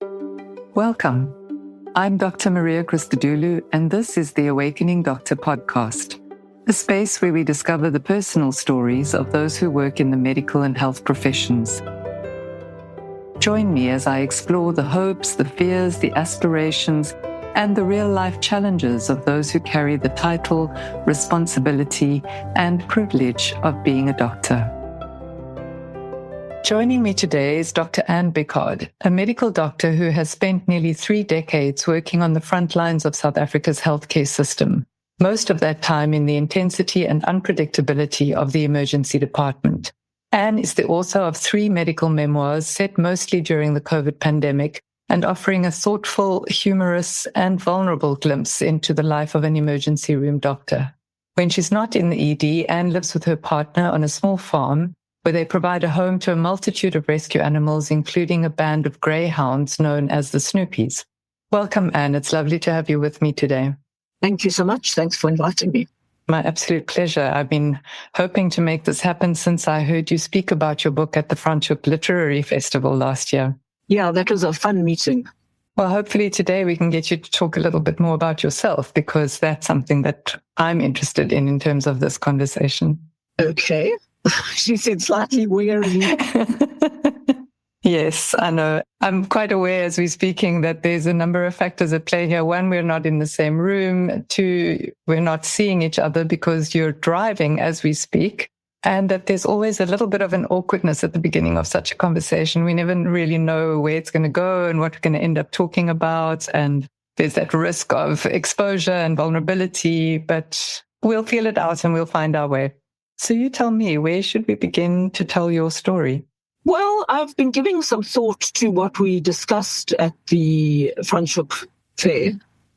Welcome. I'm Dr. Maria Christodoulou, and this is the Awakening Doctor podcast, a space where we discover the personal stories of those who work in the medical and health professions. Join me as I explore the hopes, the fears, the aspirations, and the real-life challenges of those who carry the title, responsibility, and privilege of being a doctor. Joining me today is Dr. Anne Biccard, a medical doctor who has spent nearly 3 decades working on the front lines of South Africa's healthcare system, most of that time in the intensity and unpredictability of the emergency department. Anne is the author of 3 medical memoirs set mostly during the COVID pandemic and offering a thoughtful, humorous, and vulnerable glimpse into the life of an emergency room doctor. When she's not in the ED, Anne lives with her partner on a small farm where they provide a home to a multitude of rescue animals, including a band of greyhounds known as the Snoopies. Welcome, Anne. It's lovely to have you with me today. Thank you so much. Thanks for inviting me. My absolute pleasure. I've been hoping to make this happen since I heard you speak about your book at the Franschhoek Literary Festival last year. Yeah, that was a fun meeting. Well, hopefully today we can get you to talk a little bit more about yourself, because that's something that I'm interested in terms of this conversation. Okay. She said slightly weary. Yes, I know. I'm quite aware as we're speaking that there's a number of factors at play here. 1, we're not in the same room. 2, we're not seeing each other because you're driving as we speak. And that there's always a little bit of an awkwardness at the beginning of such a conversation. We never really know where it's going to go and what we're going to end up talking about. And there's that risk of exposure and vulnerability, but we'll feel it out and we'll find our way. So you tell me, where should we begin to tell your story? Well, I've been giving some thought to what we discussed at the Franschhoek Fair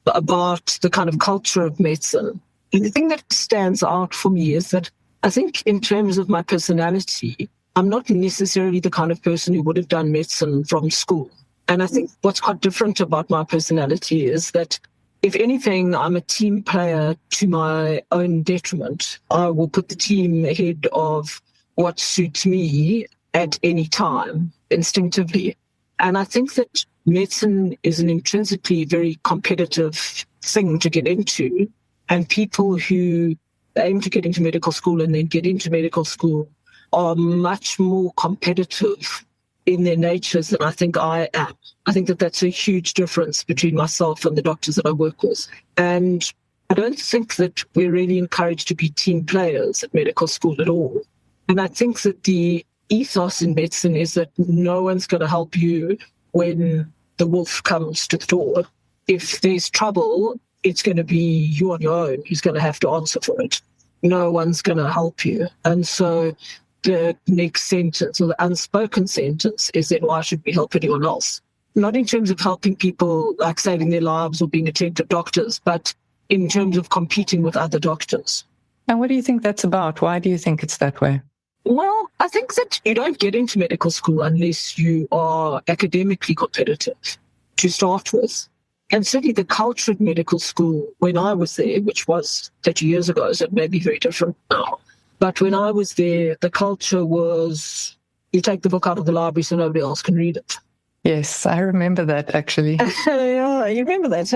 about the kind of culture of medicine. And the thing that stands out for me is that I think in terms of my personality, I'm not necessarily the kind of person who would have done medicine from school. And I think what's quite different about my personality is that if anything, I'm a team player to my own detriment. I will put the team ahead of what suits me at any time, instinctively. And I think that medicine is an intrinsically very competitive thing to get into. And people who aim to get into medical school and then get into medical school are much more competitive in their natures than I think I am. I think that that's a huge difference between myself and the doctors that I work with. And I don't think that we're really encouraged to be team players at medical school at all. And I think that the ethos in medicine is that no one's going to help you when the wolf comes to the door. If there's trouble, it's going to be you on your own who's going to have to answer for it. No one's going to help you. And so the next sentence or the unspoken sentence is then why should we help anyone else? Not in terms of helping people like saving their lives or being attentive doctors, but in terms of competing with other doctors. And what do you think that's about? Why do you think it's that way? Well, I think that you don't get into medical school unless you are academically competitive to start with. And certainly the culture at medical school, when I was there, which was 30 years ago, so it may be very different now. But when I was there, the culture was you take the book out of the library so nobody else can read it. Yes, I remember that actually. Yeah, you remember that?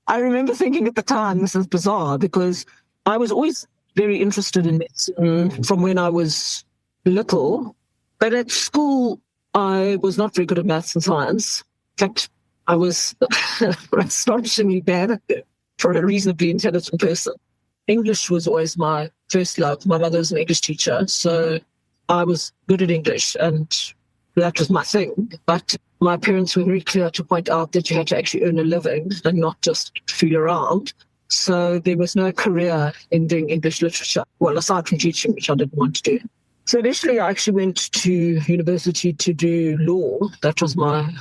I remember thinking at the time, this is bizarre, because I was always very interested in medicine from when I was little. But at school, I was not very good at maths and science. In fact, I was astonishingly bad at it for a reasonably intelligent person. English was always my first love. My mother was an English teacher, so I was good at English, and that was my thing. But my parents were very clear to point out that you had to actually earn a living and not just fool around. So there was no career in doing English literature, well, aside from teaching, which I didn't want to do. So initially, I actually went to university to do law. That was my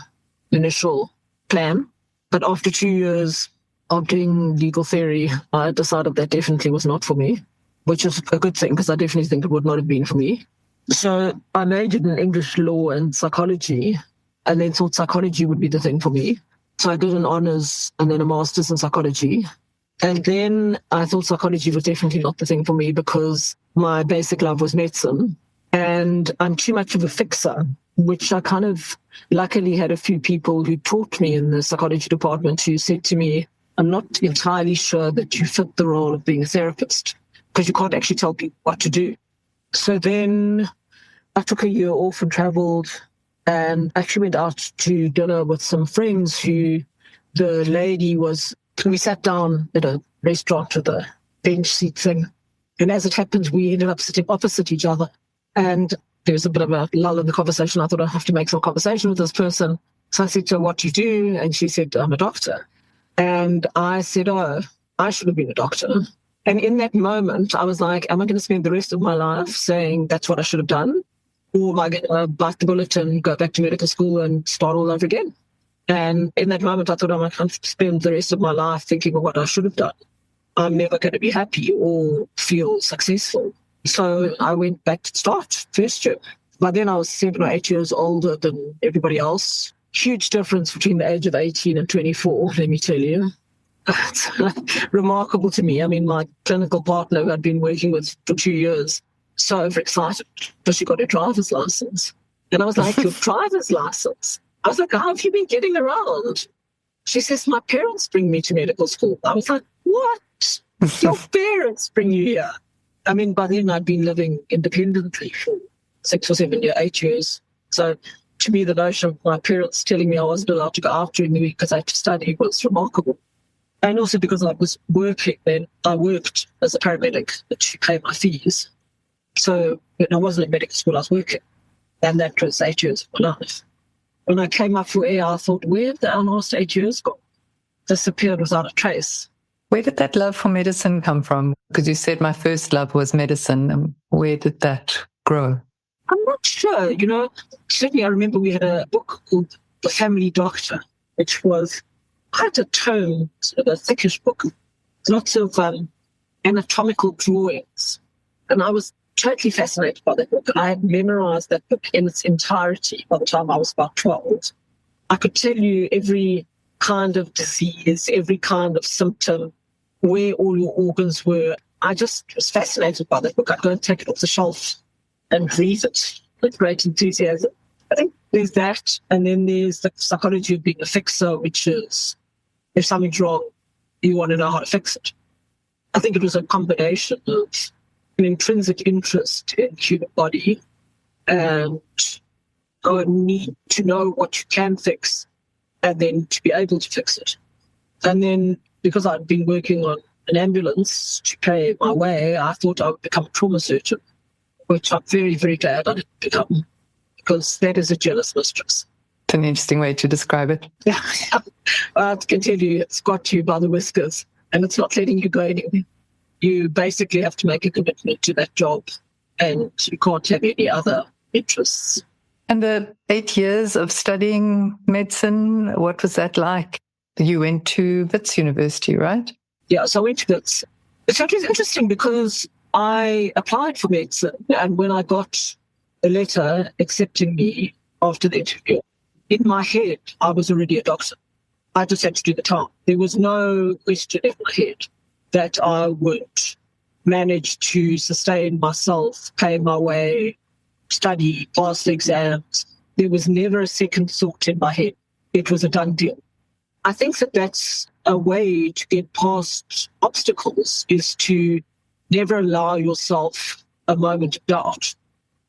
initial plan. But after 2 years of doing legal theory, I decided that definitely was not for me, which is a good thing because I definitely think it would not have been for me. So I majored in English law and psychology, and then thought psychology would be the thing for me. So I did an honours and then a master's in psychology. And then I thought psychology was definitely not the thing for me because my basic love was medicine. And I'm too much of a fixer which I kind of luckily had a few people who taught me in the psychology department who said to me, I'm not entirely sure that you fit the role of being a therapist because you can't actually tell people what to do. So then I took a year off and traveled and actually went out to dinner with some friends who the lady was, we sat down at a restaurant with a bench seat thing. And as it happened, we ended up sitting opposite each other. And there was a bit of a lull in the conversation. I thought I'd have to make some conversation with this person. So I said to her, what do you do? And she said, I'm a doctor. And I said, oh, I should have been a doctor. And in that moment, I was like, am I going to spend the rest of my life saying that's what I should have done? Or am I going to bite the bullet and go back to medical school and start all over again? And in that moment, I thought I'm going to spend the rest of my life thinking of what I should have done. I'm never going to be happy or feel successful. So I went back to start first year. By then I was 7 or 8 years older than everybody else. Huge difference between the age of 18 and 24, let me tell you. It's remarkable to me. I mean, my clinical partner who I'd been working with for 2 years, so overexcited because she got her driver's license. And I was like, your driver's license? I was like, how have you been getting around? She says, my parents bring me to medical school. I was like, what? Your parents bring you here? I mean, by then I'd been living independently for 6 or 7 years, 8 years. So to me, the notion of my parents telling me I wasn't allowed to go out during the week because I had to study was remarkable. And also because I was working then, I worked as a paramedic to pay my fees. So when I wasn't in medical school, I was working. And that was 8 years of my life. When I came up for air, I thought, where have the last 8 years gone? Disappeared without a trace. Where did that love for medicine come from? Because you said my first love was medicine. Where did that grow? I'm not sure. You know, certainly I remember we had a book called The Family Doctor, which was quite a tome, sort of a thickish book. Lots of anatomical drawings. And I was totally fascinated by that book. I had memorized that book in its entirety by the time I was about 12. I could tell you every kind of disease, every kind of symptom, where all your organs were. I just was fascinated by that book. I'd go and take it off the shelf and read it with great enthusiasm. I think there's that, and then there's the psychology of being a fixer, which is if something's wrong, you want to know how to fix it. I think it was a combination of an intrinsic interest in the human body and a need to know what you can fix and then to be able to fix it. And then because I'd been working on an ambulance to pay my way, I thought I would become a trauma surgeon, which I'm very, very glad I didn't become, because that is a jealous mistress. It's an interesting way to describe it. Yeah, I can tell you it's got you by the whiskers and it's not letting you go anywhere. You basically have to make a commitment to that job and you can't have any other interests. And the 8 years of studying medicine, what was that like? You went to Wits University, right? Yeah, so I went to Wits. It's actually interesting because I applied for medicine, and when I got a letter accepting me after the interview, in my head, I was already a doctor. I just had to do the time. There was no question in my head that I would manage to sustain myself, pay my way, study, pass the exams. There was never a second thought in my head. It was a done deal. I think that that's a way to get past obstacles, is to never allow yourself a moment of doubt.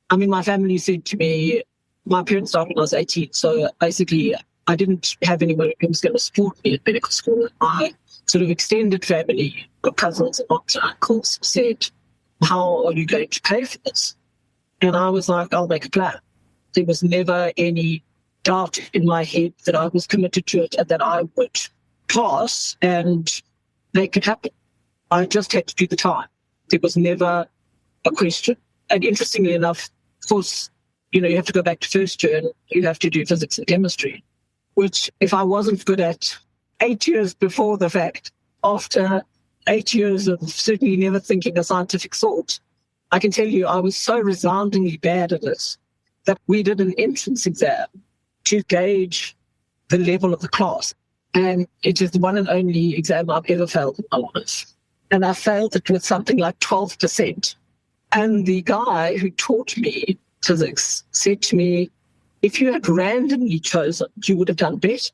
I mean, my family said to me, my parents died when I was 18, so basically I didn't have anyone who was going to support me at medical school. My sort of extended family, cousins and aunts and uncles, said, how are you going to pay for this? And I was like, I'll make a plan. There was never any doubt in my head that I was committed to it and that I would pass and make it happen. I just had to do the time. There was never a question. And interestingly enough, of course, you know, you have to go back to first year and you have to do physics and chemistry, which if I wasn't good at 8 years before the fact, after 8 years of certainly never thinking a scientific thought, I can tell you I was so resoundingly bad at it that we did an entrance exam to gauge the level of the class. And it is the one and only exam I've ever failed in my life. And I failed it with something like 12%. And the guy who taught me physics said to me, if you had randomly chosen, you would have done better.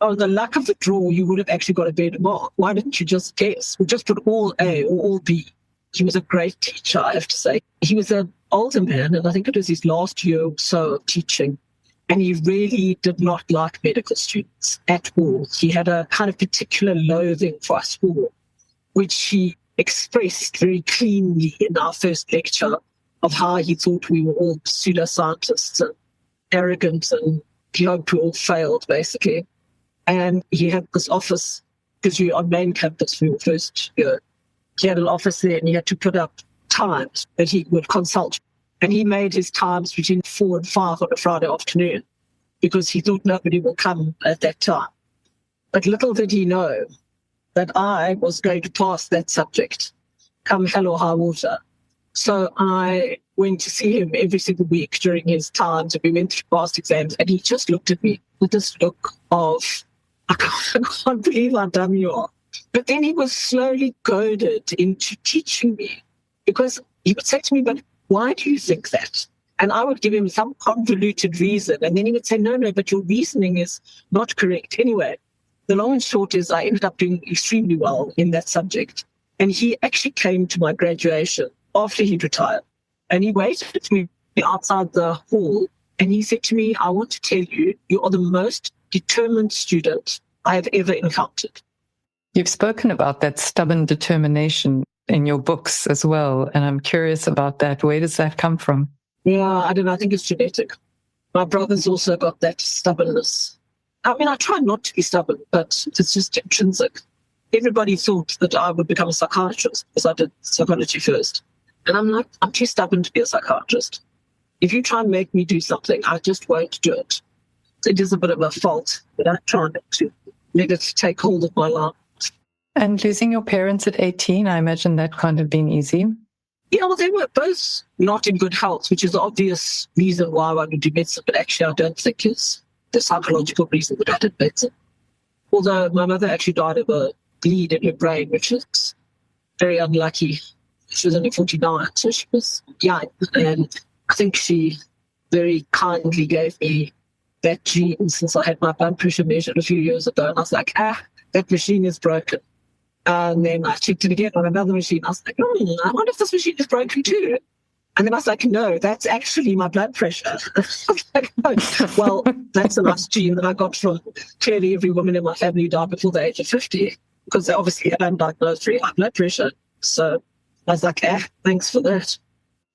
On the luck of the draw, you would have actually got a better mark. Why didn't you just guess? We just put all A or all B. He was a great teacher, I have to say. He was an older man, and I think it was his last year or so of teaching. And he really did not like medical students at all. He had a kind of particular loathing for us all, which he expressed very cleanly in our first lecture of how he thought we were all pseudoscientists and arrogant and he hoped we all failed, basically. And he had this office, because you're on main campus for your first year. He had an office there and he had to put up times that he would consult. And he made his times between 4 and 5 on a Friday afternoon because he thought nobody would come at that time. But little did he know that I was going to pass that subject, come hell or high water. So I went to see him every single week during his times, and we went through past exams, and he just looked at me with this look of, I can't believe how dumb you are. But then he was slowly goaded into teaching me, because he would say to me, but why do you think that? And I would give him some convoluted reason, and then he would say, no, but your reasoning is not correct. Anyway, the long and short is I ended up doing extremely well in that subject. And he actually came to my graduation after he'd retired. And he waited for me outside the hall. And he said to me, I want to tell you, you are the most determined student I have ever encountered. You've spoken about that stubborn determination in your books as well. And I'm curious about that. Where does that come from? Yeah, I don't know. I think it's genetic. My brother's also got that stubbornness. I mean, I try not to be stubborn, but it's just intrinsic. Everybody thought that I would become a psychiatrist because I did psychology first. And I'm like, I'm too stubborn to be a psychiatrist. If you try and make me do something, I just won't do it. It is a bit of a fault, but I try not to let it take hold of my life. And losing your parents at 18, I imagine that can't have been easy. Yeah, well, they were both not in good health, which is the obvious reason why I wanted to do medicine, but actually I don't think it's the psychological reason that I did medicine. Although my mother actually died of a bleed in her brain, which is very unlucky. She was only 49, so she was young. And I think she very kindly gave me that gene since I had my blood pressure measured a few years ago. And I was like, that machine is broken. And then I checked it again on another machine. I was like, I wonder if this machine is broken too. And then I was like, no, that's actually my blood pressure. I was like, oh, well, that's a nice gene that I got from clearly every woman in my family died before the age of 50 because they obviously had undiagnosed very high blood pressure. So I was like, thanks for that.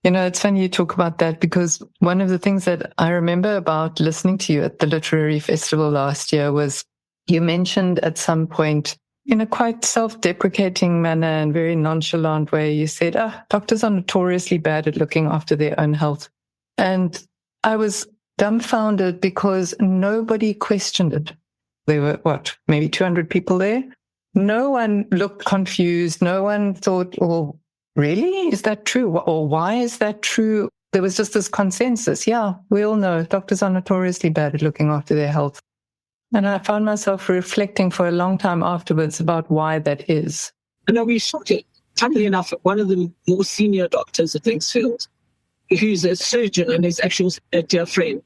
You know, it's funny you talk about that because one of the things that I remember about listening to you at the literary festival last year was you mentioned at some point in a quite self-deprecating manner and very nonchalant way, you said, doctors are notoriously bad at looking after their own health. And I was dumbfounded because nobody questioned it. There were, maybe 200 people there? No one looked confused. No one thought, oh, really? Is that true? Or why is that true? There was just this consensus. Yeah, we all know doctors are notoriously bad at looking after their health. And I found myself reflecting for a long time afterwards about why that is. And we shot it. Funnily enough, one of the more senior doctors at Linksfield, who's a surgeon and is actually a dear friend,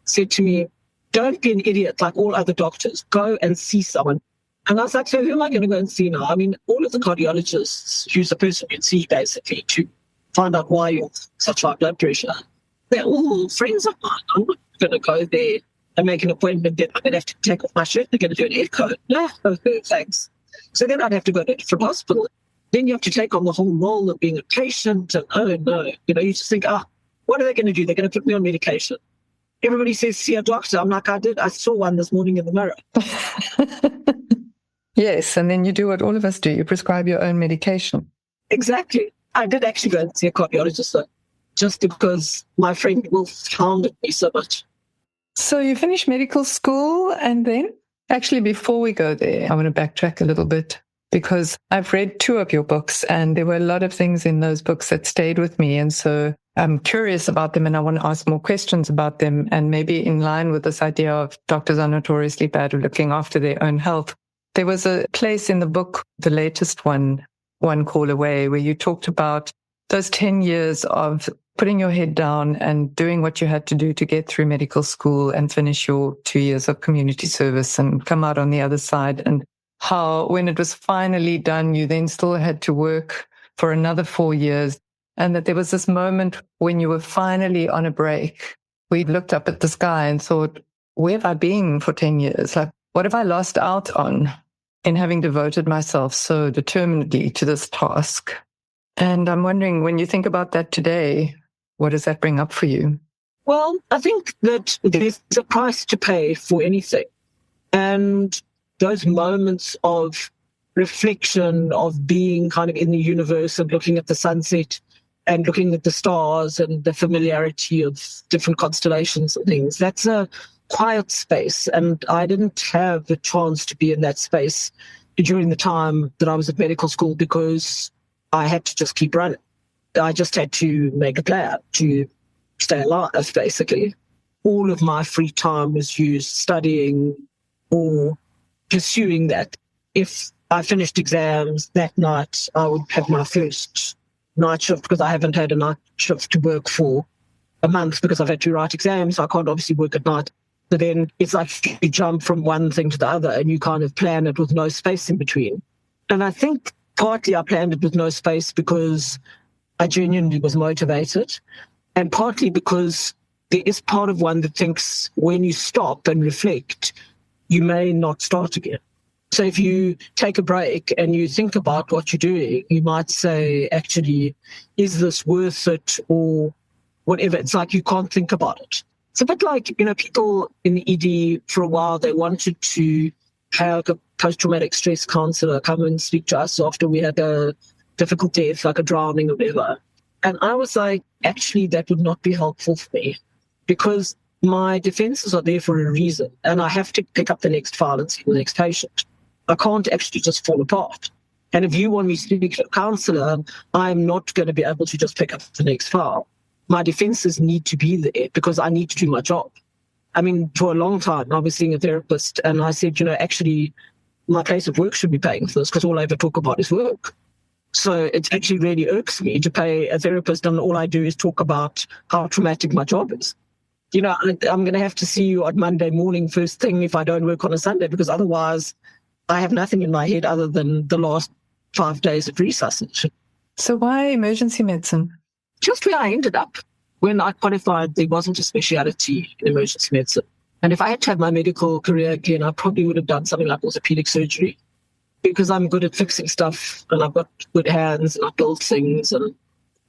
said to me, don't be an idiot like all other doctors. Go and see someone. And I was like, so who am I going to go and see now? I mean, all of the cardiologists, who's the person you'd see basically to find out why you have such high blood pressure, they're all friends of mine. I'm not going to go there and make an appointment that I'm going to have to take off my shirt. They're going to do an echo. No, thanks. So then I'd have to go to a different hospital. Then you have to take on the whole role of being a patient. And oh, no. You just think, what are they going to do? They're going to put me on medication. Everybody says, see a doctor. I'm like, I saw one this morning in the mirror. Yes, and then you do what all of us do. You prescribe your own medication. Exactly. I did actually go and see a cardiologist, though, just because my friend Wolf hounded me so much. So you finished medical school, and then, actually, before we go there, I want to backtrack a little bit because I've read 2 of your books, and there were a lot of things in those books that stayed with me. And so I'm curious about them, and I want to ask more questions about them, and maybe in line with this idea of doctors are notoriously bad at looking after their own health. There was a place in the book, the latest one, One Call Away, where you talked about those 10 years of putting your head down and doing what you had to do to get through medical school and finish your 2 years of community service and come out on the other side, and how when it was finally done, you then still had to work for another 4 years, and that there was this moment when you were finally on a break. We looked up at the sky and thought, where have I been for 10 years? Like, what have I lost out on in having devoted myself so determinedly to this task? And I'm wondering, when you think about that today, what does that bring up for you? Well, I think that there's a price to pay for anything. And those moments of reflection, of being kind of in the universe and looking at the sunset and looking at the stars and the familiarity of different constellations and things, that's a quiet space. And I didn't have the chance to be in that space during the time that I was at medical school because I had to just keep running. I just had to make a plan to stay alive, basically. All of my free time was used studying or pursuing that. If I finished exams that night, I would have my first night shift because I haven't had a night shift to work for a month because I've had to write exams. So I can't obviously work at night. So then it's like you jump from one thing to the other and you kind of plan it with no space in between. And I think partly I planned it with no space because I genuinely was motivated, and partly because there is part of one that thinks when you stop and reflect, you may not start again. So if you take a break and you think about what you're doing, you might say, actually, is this worth it or whatever? It's like you can't think about it. It's a bit like, people in the ED for a while, they wanted to have a post-traumatic stress counselor come and speak to us after we had a difficult death, like a drowning or whatever. And I was like, actually, that would not be helpful for me because my defenses are there for a reason and I have to pick up the next file and see the next patient. I can't actually just fall apart. And if you want me to speak to a counselor, I'm not going to be able to just pick up the next file. My defenses need to be there because I need to do my job. I mean, for a long time, I was seeing a therapist and I said, actually, my place of work should be paying for this because all I ever talk about is work. So it actually really irks me to pay a therapist and all I do is talk about how traumatic my job is. I'm going to have to see you on Monday morning first thing if I don't work on a Sunday because otherwise I have nothing in my head other than the last 5 days of resuscitation. So why emergency medicine? Just where I ended up. When I qualified, there wasn't a speciality in emergency medicine. And if I had to have my medical career again, I probably would have done something like orthopedic surgery because I'm good at fixing stuff and I've got good hands and I build things and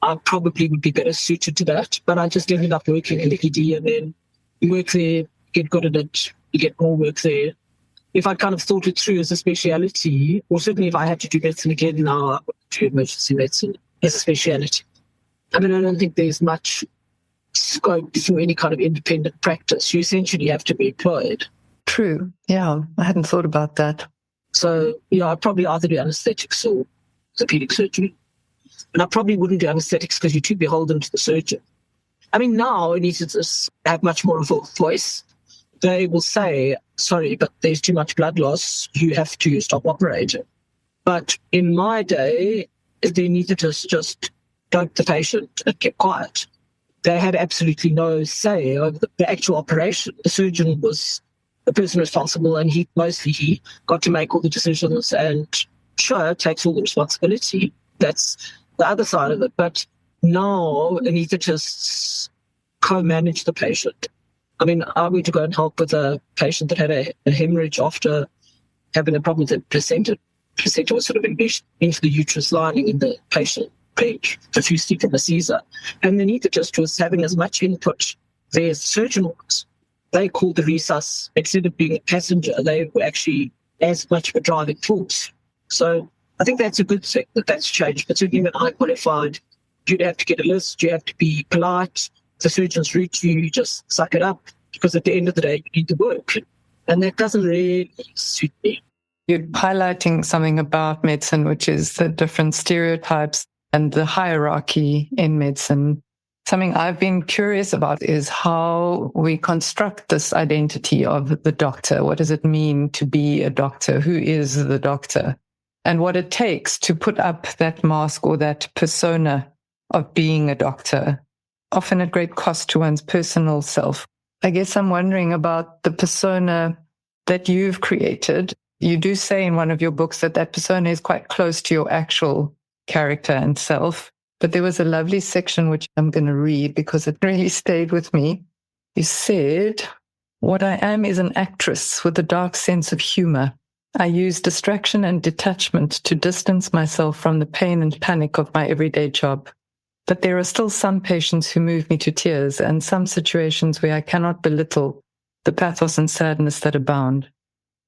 I probably would be better suited to that. But I just ended up working in the ED and then you work there, get good at it, you get more work there. If I'd kind of thought it through as a speciality, or certainly if I had to do medicine again now, I would do emergency medicine as a speciality. I mean, I don't think there's much scope for any kind of independent practice. You essentially have to be employed. True. Yeah, I hadn't thought about that. So, I'd probably either do anesthetics or orthopedic surgery. And I probably wouldn't do anesthetics because you're too beholden to the surgeon. I mean, now anesthetists have much more of a voice. They will say, sorry, but there's too much blood loss. You have to stop operating. But in my day, the anesthetists just dumped the patient and kept quiet. They had absolutely no say over the actual operation. The surgeon was the person responsible and he got to make all the decisions and sure, takes all the responsibility. That's the other side of it. But now anesthetists co-manage the patient. I mean, I went to go and help with a patient that had a hemorrhage after having a problem with the placenta. The placenta was sort of into the uterus lining in the patient page, profusely from a Caesar. And the anaesthetist was having as much input there as the surgeon was. They called the resus, instead of being a passenger, they were actually as much of a driving force. So I think that's a good thing that that's changed. But certainly when I qualified, you'd have to get a list, you have to be polite. The surgeon's rude to you, you just suck it up because at the end of the day, you need to work. And that doesn't really suit me. You're highlighting something about medicine, which is the different stereotypes and the hierarchy in medicine. Something I've been curious about is how we construct this identity of the doctor. What does it mean to be a doctor? Who is the doctor? And what it takes to put up that mask or that persona of being a doctor. often at great cost to one's personal self. I guess I'm wondering about the persona that you've created. You do say in one of your books that that persona is quite close to your actual character and self. But there was a lovely section which I'm going to read because it really stayed with me. You said, "What I am is an actress with a dark sense of humor. I use distraction and detachment to distance myself from the pain and panic of my everyday job. But there are still some patients who move me to tears and some situations where I cannot belittle the pathos and sadness that abound.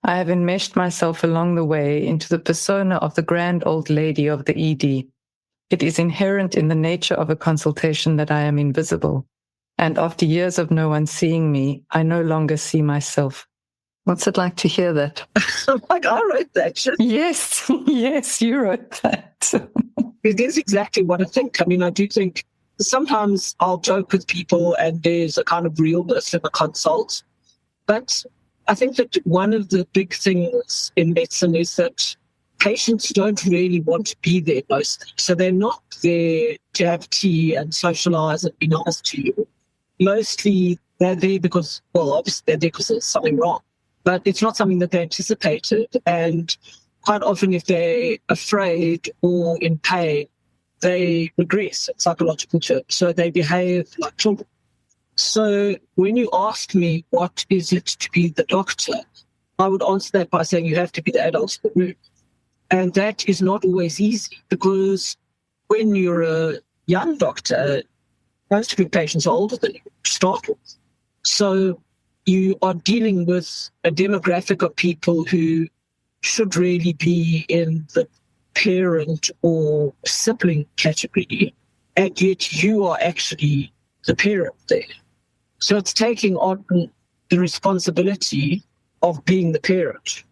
I have enmeshed myself along the way into the persona of the grand old lady of the ED. It is inherent in the nature of a consultation that I am invisible. And after years of no one seeing me, I no longer see myself." What's it like to hear that? Like, I wrote that. Yes, yes, you wrote that. It is exactly what I think. I mean, I do think sometimes I'll joke with people and there's a kind of realness in a consult. But I think that one of the big things in medicine is that patients don't really want to be there mostly. So they're not there to have tea and socialise and be nice to you. Mostly they're there because, well, obviously they're there because there's something wrong. But it's not something that they anticipated. And quite often if they're afraid or in pain, they regress in psychological terms. So they behave like children. So when you ask me what is it to be the doctor, I would answer that by saying you have to be the adult in the room. And that is not always easy because when you're a young doctor, most of your patients are older than you to start with. So you are dealing with a demographic of people who should really be in the parent or sibling category, and yet you are actually the parent there. So it's taking on the responsibility of being the parent.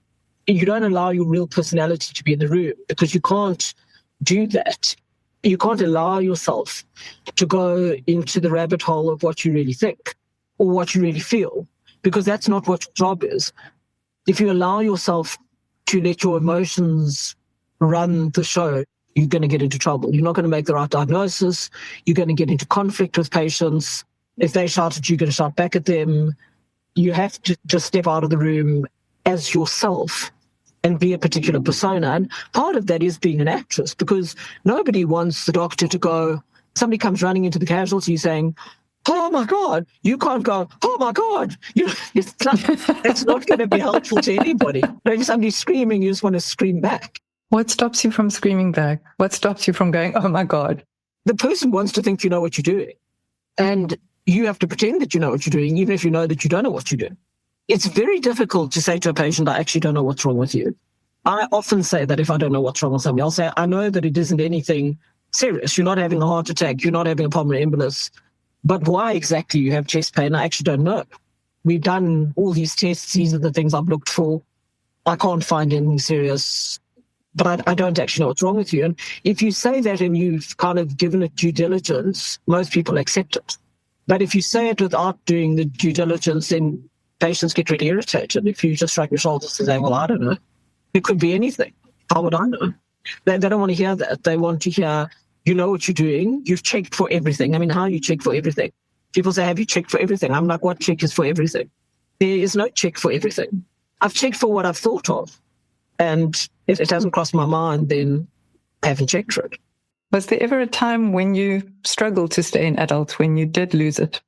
You don't allow your real personality to be in the room because you can't do that. You can't allow yourself to go into the rabbit hole of what you really think or what you really feel, because that's not what your job is. If you allow yourself to let your emotions run the show, you're going to get into trouble. You're not going to make the right diagnosis. You're going to get into conflict with patients. If they shout at you, you're going to shout back at them. You have to just step out of the room as yourself and be a particular persona. And part of that is being an actress, because nobody wants the doctor to go, somebody comes running into the casualty saying, "Oh my God," you can't go, "Oh my God." It's not going to be helpful to anybody. If somebody's screaming, you just want to scream back. What stops you from screaming back? What stops you from going, "Oh my God"? The person wants to think you know what you're doing. And you have to pretend that you know what you're doing, even if you know that you don't know what you're doing. It's very difficult to say to a patient, "I actually don't know what's wrong with you." I often say that if I don't know what's wrong with somebody, I'll say, "I know that it isn't anything serious. You're not having a heart attack. You're not having a pulmonary embolus. But why exactly you have chest pain, I actually don't know. We've done all these tests. These are the things I've looked for. I can't find anything serious, but I don't actually know what's wrong with you." And if you say that and you've kind of given it due diligence, most people accept it. But if you say it without doing the due diligence, then patients get really irritated. If you just shrug your shoulders and say, "Well, I don't know. It could be anything. How would I know?" They don't want to hear that. They want to hear, "You know what you're doing. You've checked for everything." I mean, how you check for everything? People say, "Have you checked for everything?" I'm like, what check is for everything? There is no check for everything. I've checked for what I've thought of. And if it hasn't crossed my mind, then I haven't checked for it. Was there ever a time when you struggled to stay an adult, when you did lose it?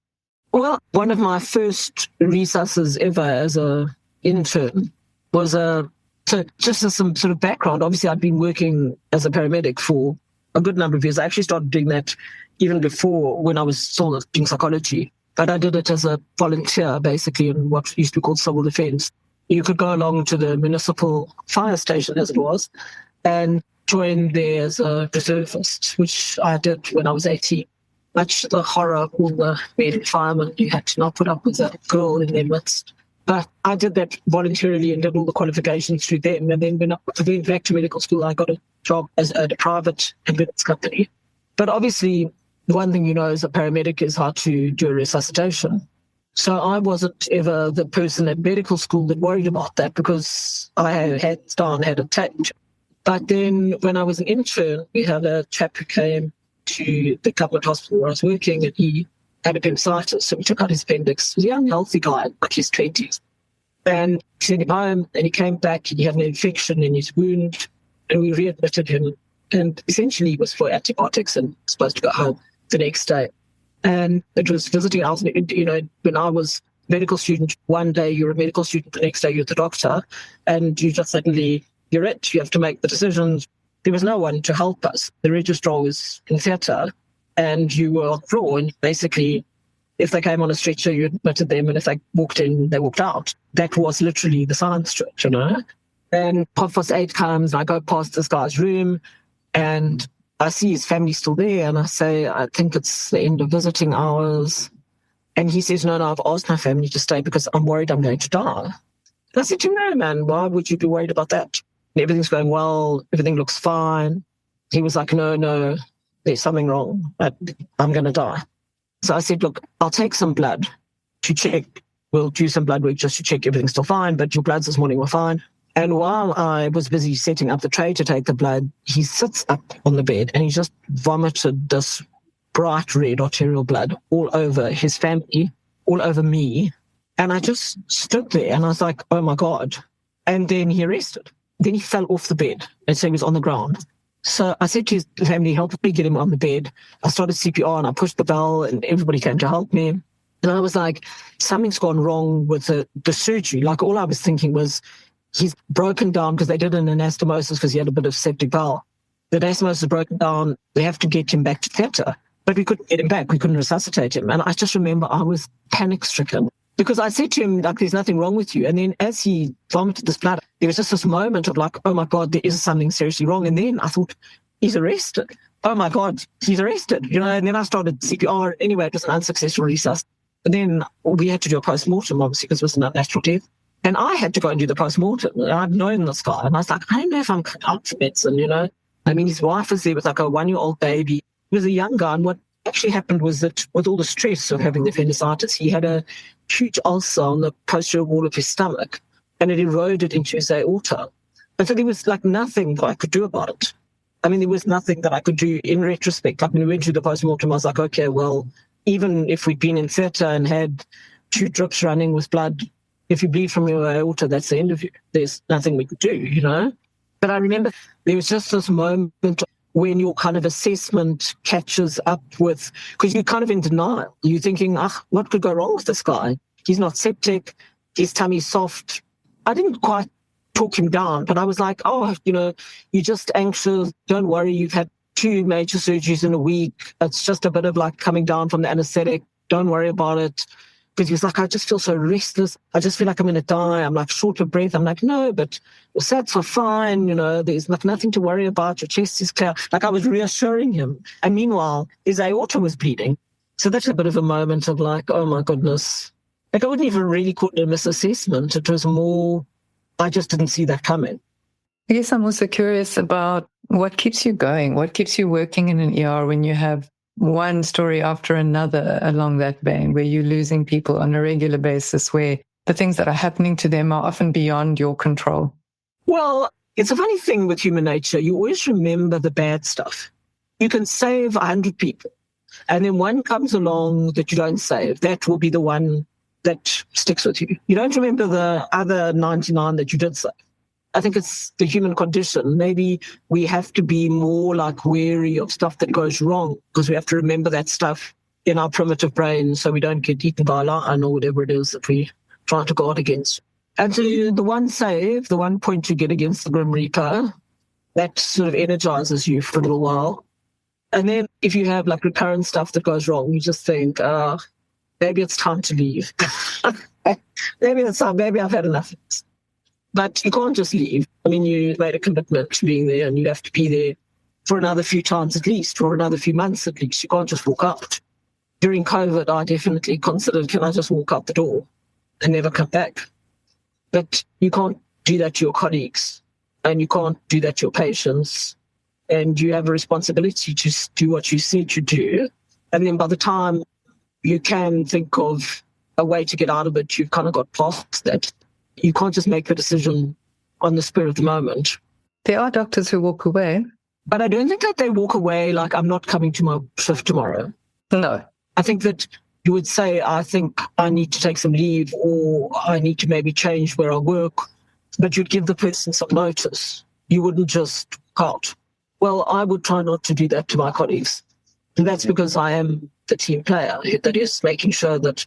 Well, one of my first resusces ever as an intern was so just as some sort of background, obviously I'd been working as a paramedic for a good number of years. I actually started doing that even before, when I was still doing psychology. But I did it as a volunteer, basically, in what used to be called civil defense. You could go along to the municipal fire station, as it was, and join there as a reservist, which I did when I was 18. Much to the horror of all the male firemen, you had to not put up with a girl in their midst. But I did that voluntarily and did all the qualifications through them. And then when I went back to medical school, I got a job as a private ambulance company. But obviously, the one thing you know as a paramedic is how to do a resuscitation. So I wasn't ever the person at medical school that worried about that, because I had it taped. But then when I was an intern, we had a chap who came to the government hospital where I was working, and he had appendicitis, so we took out his appendix. He was a young, healthy guy, like his 20s. And we sent him home, and he came back, and he had an infection in his wound, and we readmitted him. And essentially, he was for antibiotics and supposed to go home the next day. And it was visiting hours. When I was a medical student, one day you're a medical student, the next day you're the doctor, and you just suddenly, you're it. You have to make the decisions. There was no one to help us. The registrar was in theatre, and you were on floor, and basically, if they came on a stretcher, you admitted them, and if they walked in, they walked out. That was literally the science to it, And 8:30 comes, and I go past this guy's room, and I see his family still there, and I say, I think it's the end of visiting hours. And he says, no, I've asked my family to stay because I'm worried I'm going to die. And I said, no, man, why would you be worried about that? Everything's going well, everything looks fine. He was like, no, there's something wrong. I'm going to die. So I said, look, I'll take some blood to check. We'll do some blood work just to check everything's still fine, but your bloods this morning were fine. And while I was busy setting up the tray to take the blood, he sits up on the bed and he just vomited this bright red arterial blood all over his family, all over me. And I just stood there and I was like, oh my God. And then he arrested. Then he fell off the bed and so he was on the ground. So I said to his family, help me get him on the bed. I started CPR and I pushed the bell and everybody came to help me. And I was like, something's gone wrong with the surgery. Like all I was thinking was, he's broken down because they did an anastomosis because he had a bit of septic bowel. The anastomosis is broken down. They have to get him back to theatre. But we couldn't get him back. We couldn't resuscitate him. And I just remember I was panic-stricken because I said to him, like, there's nothing wrong with you. And then as he vomited this blood, there was just this moment of like, oh my God, there is something seriously wrong. And then I thought, he's arrested. Oh my God, he's arrested. And then I started CPR. Anyway, it was an unsuccessful resus. And then we had to do a post-mortem, obviously, because it was an unnatural death. And I had to go and do the post-mortem. I'd known this guy. And I was like, I don't know if I'm out for medicine, I mean, his wife was there with like a 1-year-old baby. He was a young guy. And what actually happened was that with all the stress of having the appendicitis, he had a huge ulcer on the posterior wall of his stomach. And it eroded into his aorta. And so there was like nothing that I could do about it. I mean, there was nothing that I could do in retrospect. Like when we went through the post-mortem, I was like, okay, well, even if we'd been in theatre and had 2 drips running with blood, if you bleed from your aorta, that's the end of you. There's nothing we could do, But I remember there was just this moment when your kind of assessment catches up with, because you're kind of in denial. You're thinking, what could go wrong with this guy? He's not septic. His tummy's soft. I didn't quite talk him down, but I was like, you're just anxious. Don't worry. You've had 2 major surgeries in a week. It's just a bit of like coming down from the anesthetic. Don't worry about it. Because he was like, I just feel so restless. I just feel like I'm going to die. I'm like short of breath. I'm like, no, but your sats are fine. There's like nothing to worry about. Your chest is clear. Like I was reassuring him. And meanwhile, his aorta was bleeding. So that's a bit of a moment of like, oh my goodness. Like I wouldn't even really call it a misassessment. It was more, I just didn't see that coming. I guess I'm also curious about what keeps you going? What keeps you working in an ER when you have one story after another along that vein, where you're losing people on a regular basis, where the things that are happening to them are often beyond your control? Well, it's a funny thing with human nature. You always remember the bad stuff. You can save 100 people, and then one comes along that you don't save. That will be the one that sticks with you. You don't remember the other 99 that you did save. I think it's the human condition. Maybe we have to be more like wary of stuff that goes wrong because we have to remember that stuff in our primitive brain so we don't get eaten by a lion or whatever it is that we try to guard against. And so the one save, the one point you get against the Grim Reaper, that sort of energizes you for a little while. And then if you have like recurrent stuff that goes wrong, you just think, maybe it's time to leave. Maybe it's time. Maybe I've had enough of this. But you can't just leave. I mean, you made a commitment to being there and you have to be there for another few times at least, for another few months at least. You can't just walk out. During COVID, I definitely considered, can I just walk out the door and never come back? But you can't do that to your colleagues and you can't do that to your patients. And you have a responsibility to do what you said you do. And then by the time you can think of a way to get out of it, you've kind of got past that. You can't just make the decision on the spur of the moment. There are doctors who walk away. But I don't think that they walk away like, I'm not coming to my shift tomorrow. No. I think that You would say, I think I need to take some leave, or I need to maybe change where I work, but you'd give the person some notice. You wouldn't just out. Well, I would try not to do that to my colleagues. And that's because I am the team player, that is making sure that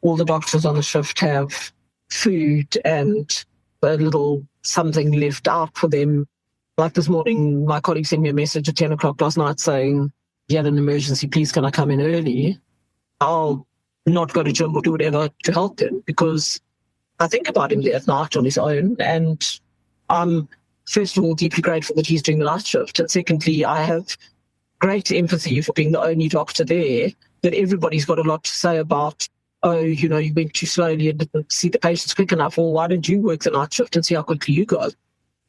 all the doctors on the shift have food and a little something left out for them. Like this morning, my colleague sent me a message at 10 o'clock last night saying, he had an emergency, please can I come in early? I'll not go to gym or do whatever to help him, because I think about him there at night on his own. And I'm, first of all, deeply grateful that he's doing the night shift. And secondly, I have great empathy for being the only doctor there, that everybody's got a lot to say about, oh, you went too slowly and didn't see the patients quick enough, or why didn't you work the night shift and see how quickly you go?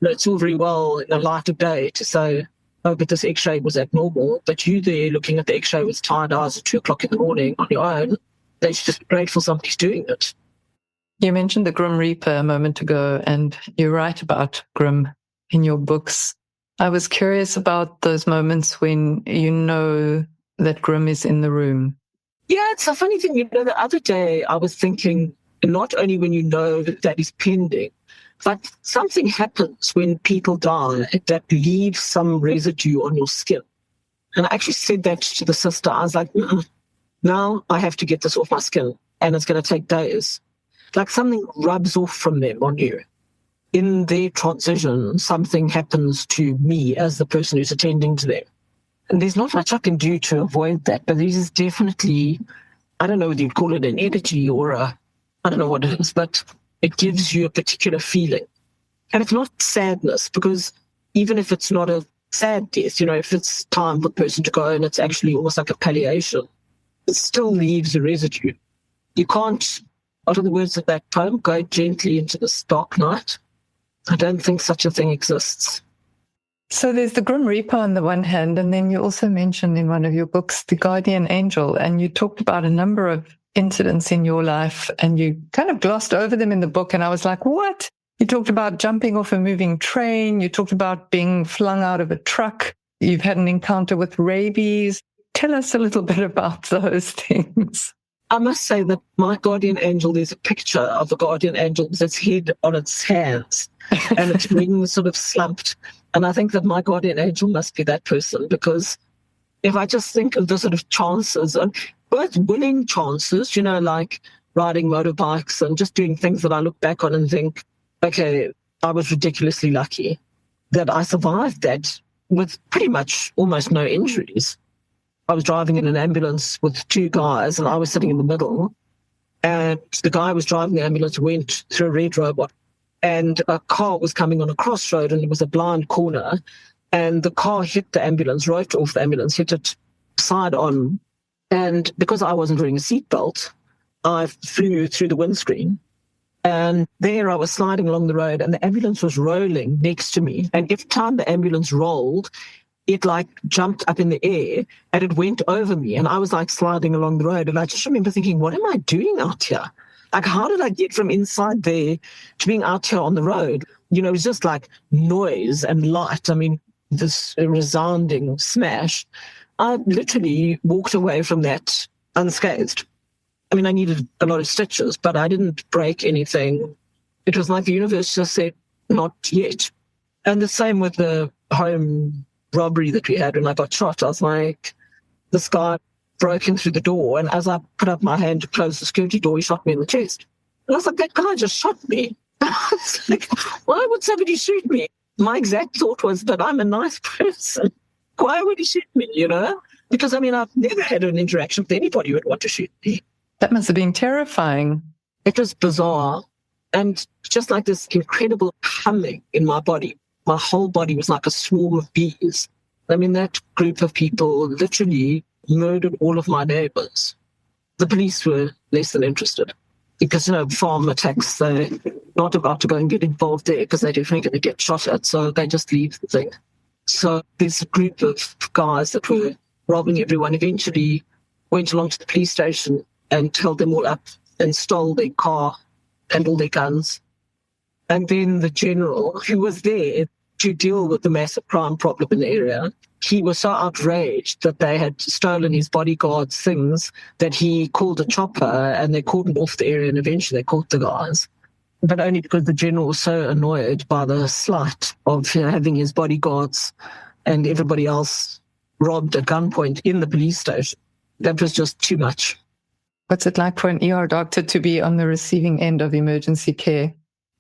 It's all very well in the light of day to say, oh, but this x-ray was abnormal, but you there looking at the x-ray with tired eyes at 2 o'clock in the morning on your own, they should just be grateful somebody's doing it. You mentioned the Grim Reaper a moment ago, and you write about Grim in your books. I was curious about those moments when you know that Grim is in the room. Yeah, it's a funny thing. The other day I was thinking, not only when you know that is pending, but something happens when people die that leaves some residue on your skin. And I actually said that to the sister. I was like, now I have to get this off my skin, and it's going to take days. Like something rubs off from them on you. In their transition, something happens to me as the person who's attending to them. And there's not much I can do to avoid that, but there is definitely, I don't know whether you'd call it an energy or I don't know what it is, but it gives you a particular feeling. And it's not sadness, because even if it's not a sad death, if it's time for the person to go and it's actually almost like a palliation, it still leaves a residue. You can't, out of the words of that poem, go gently into this dark night. I don't think such a thing exists. So there's the Grim Reaper on the one hand, and then you also mentioned in one of your books the guardian angel, and you talked about a number of incidents in your life, and you kind of glossed over them in the book, and I was like, what? You talked about jumping off a moving train, you talked about being flung out of a truck, you've had an encounter with rabies. Tell us a little bit about those things. I must say that my guardian angel, there's a picture of the guardian angel with its head on its hands and its wings sort of slumped. And I think that my guardian angel must be that person, because if I just think of the sort of chances, and both winning chances, like riding motorbikes and just doing things that I look back on and think, okay, I was ridiculously lucky that I survived that with pretty much almost no injuries. I was driving in an ambulance with two guys and I was sitting in the middle, and the guy who was driving the ambulance went through a red robot, and a car was coming on a crossroad and it was a blind corner, and the car hit the ambulance, right off the ambulance, hit it side on. And because I wasn't wearing a seatbelt, I flew through the windscreen. And there I was sliding along the road and the ambulance was rolling next to me. And every time the ambulance rolled, it jumped up in the air and it went over me. And I was sliding along the road. And I just remember thinking, what am I doing out here? How did I get from inside there to being out here on the road? It was just noise and light. I mean, this resounding smash. I literally walked away from that unscathed. I mean, I needed a lot of stitches, but I didn't break anything. It was like the universe just said, not yet. And the same with the home robbery that we had when I got shot. I was like, this guy broke in through the door, and as I put up my hand to close the security door, he shot me in the chest. And I was like, that guy just shot me. I was like, why would somebody shoot me? My exact thought was that I'm a nice person. Why would he shoot me, Because, I've never had an interaction with anybody who would want to shoot me. That must have been terrifying. It was bizarre. And just like this incredible humming in my body. My whole body was like a swarm of bees. That group of people literally murdered all of my neighbors. The police were less than interested because, farm attacks, they're not about to go and get involved there because they're definitely going to get shot at. So they just leave the thing. So this group of guys that were robbing everyone eventually went along to the police station and held them all up and stole their car and all their guns. And then the general, who was there to deal with the massive crime problem in the area, he was so outraged that they had stolen his bodyguard's things that he called a chopper and they cordoned off the area, and eventually they caught the guys. But only because the general was so annoyed by the slight of having his bodyguards and everybody else robbed at gunpoint in the police station. That was just too much. What's it like for an ER doctor to be on the receiving end of emergency care?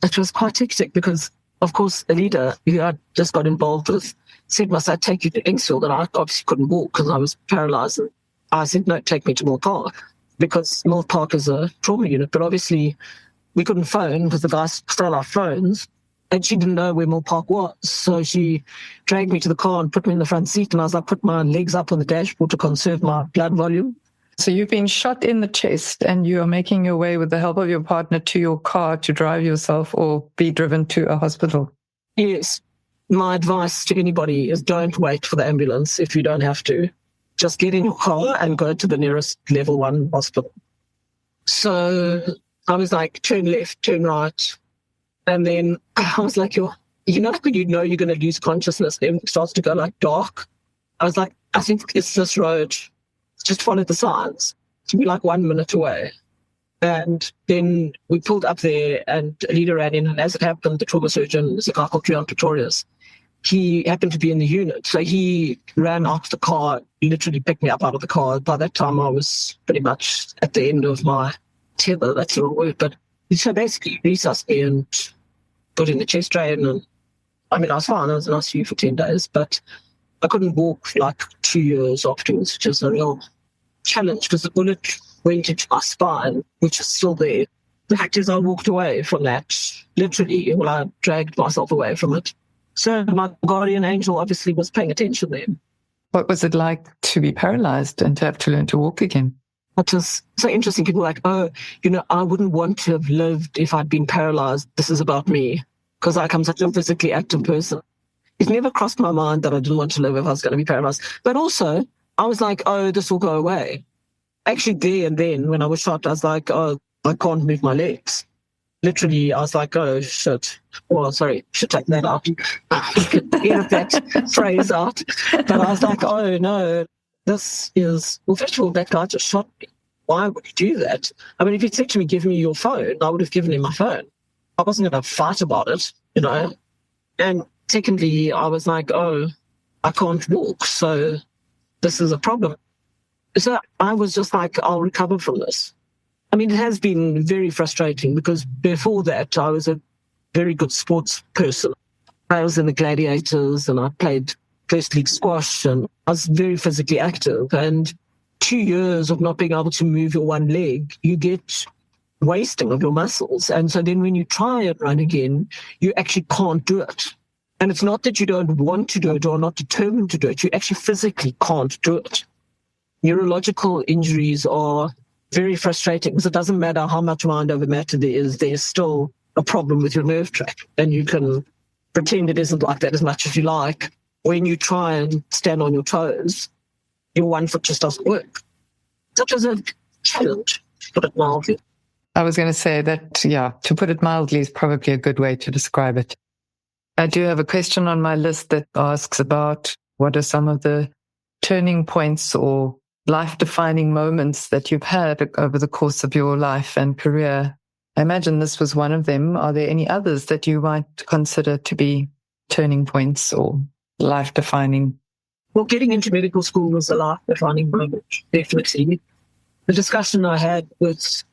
It was quite hectic because, of course, a leader who I just got involved with said, must I take you to Inksfield? And I obviously couldn't walk because I was paralysed. And I said, no, take me to Mill Park, because Mill Park is a trauma unit. But obviously we couldn't phone because the guys stole our phones, and she didn't know where Mill Park was. So she dragged me to the car and put me in the front seat, and I was like, put my legs up on the dashboard to conserve my blood volume. So you've been shot in the chest and you are making your way with the help of your partner to your car to drive yourself or be driven to a hospital. Yes. My advice to anybody is don't wait for the ambulance if you don't have to. Just get in your car and go to the nearest level 1 hospital. So I was like, turn left, turn right. And then I was like, you know you're going to lose consciousness. It starts to go like dark. I was like, I think it's this road. Just follow the signs. To be like 1 minute away. And then we pulled up there and a leader ran in. And as it happened, the trauma surgeon is a guy called Trion Pretorius. He happened to be in the unit. So he ran out of the car, literally picked me up out of the car. By that time, I was pretty much at the end of my tether. That's the wrong word. But so basically, he resuscitated me and put in the chest drain. And I mean, I was fine. I was in ICU for 10 days. But I couldn't walk like 2 years afterwards, which is a real challenge because the bullet went into my spine, which is still there. The fact is I walked away from that, literally. Well, I dragged myself away from it. So my guardian angel obviously was paying attention then. What was it like to be paralyzed and to have to learn to walk again? It was so interesting. People were like, I wouldn't want to have lived if I'd been paralyzed. This is about me, because I'm such a physically active person. It never crossed my mind that I didn't want to live if I was going to be paralyzed. But also, I was like, this will go away. Actually, there and then, when I was shot, I was like, I can't move my legs. Literally, I was like, oh, shit. Well, sorry, should take that out. Edit that phrase out. But I was like, oh, no, this is... Well, first of all, that guy just shot me. Why would he do that? I mean, if he'd said to me, give me your phone, I would have given him my phone. I wasn't going to fight about it, you know. And secondly, I was like, I can't walk, so this is a problem. So I was just like, I'll recover from this. I mean, it has been very frustrating because before that, I was a very good sports person. I was in the Gladiators and I played first league squash and I was very physically active. And 2 years of not being able to move your one leg, you get wasting of your muscles. And so then when you try and run again, you actually can't do it. And it's not that you don't want to do it or not determined to do it. You actually physically can't do it. Neurological injuries are very frustrating because it doesn't matter how much mind over matter there is, there's still a problem with your nerve track. And you can pretend it isn't like that as much as you like. When you try and stand on your toes, your one foot just doesn't work. Such as a challenge, to put it mildly. I was going to say that, to put it mildly is probably a good way to describe it. I do have a question on my list that asks about what are some of the turning points or life-defining moments that you've had over the course of your life and career. I imagine this was one of them. Are there any others that you might consider to be turning points or life-defining? Well, getting into medical school was a life-defining moment, definitely. The discussion I had with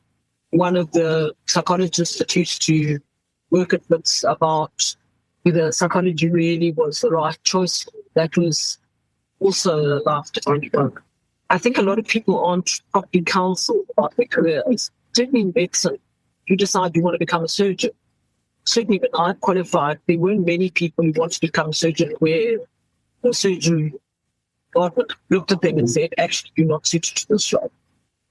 one of the psychologists that used to work at Wits about whether psychology really was the right choice, that was also a life-defining moment. I think a lot of people aren't properly counseled about their careers. Certainly in medicine, you decide you want to become a surgeon. Certainly when I qualified, there weren't many people who wanted to become a surgeon where the surgeon looked at them and said, actually, you're not suited to this job.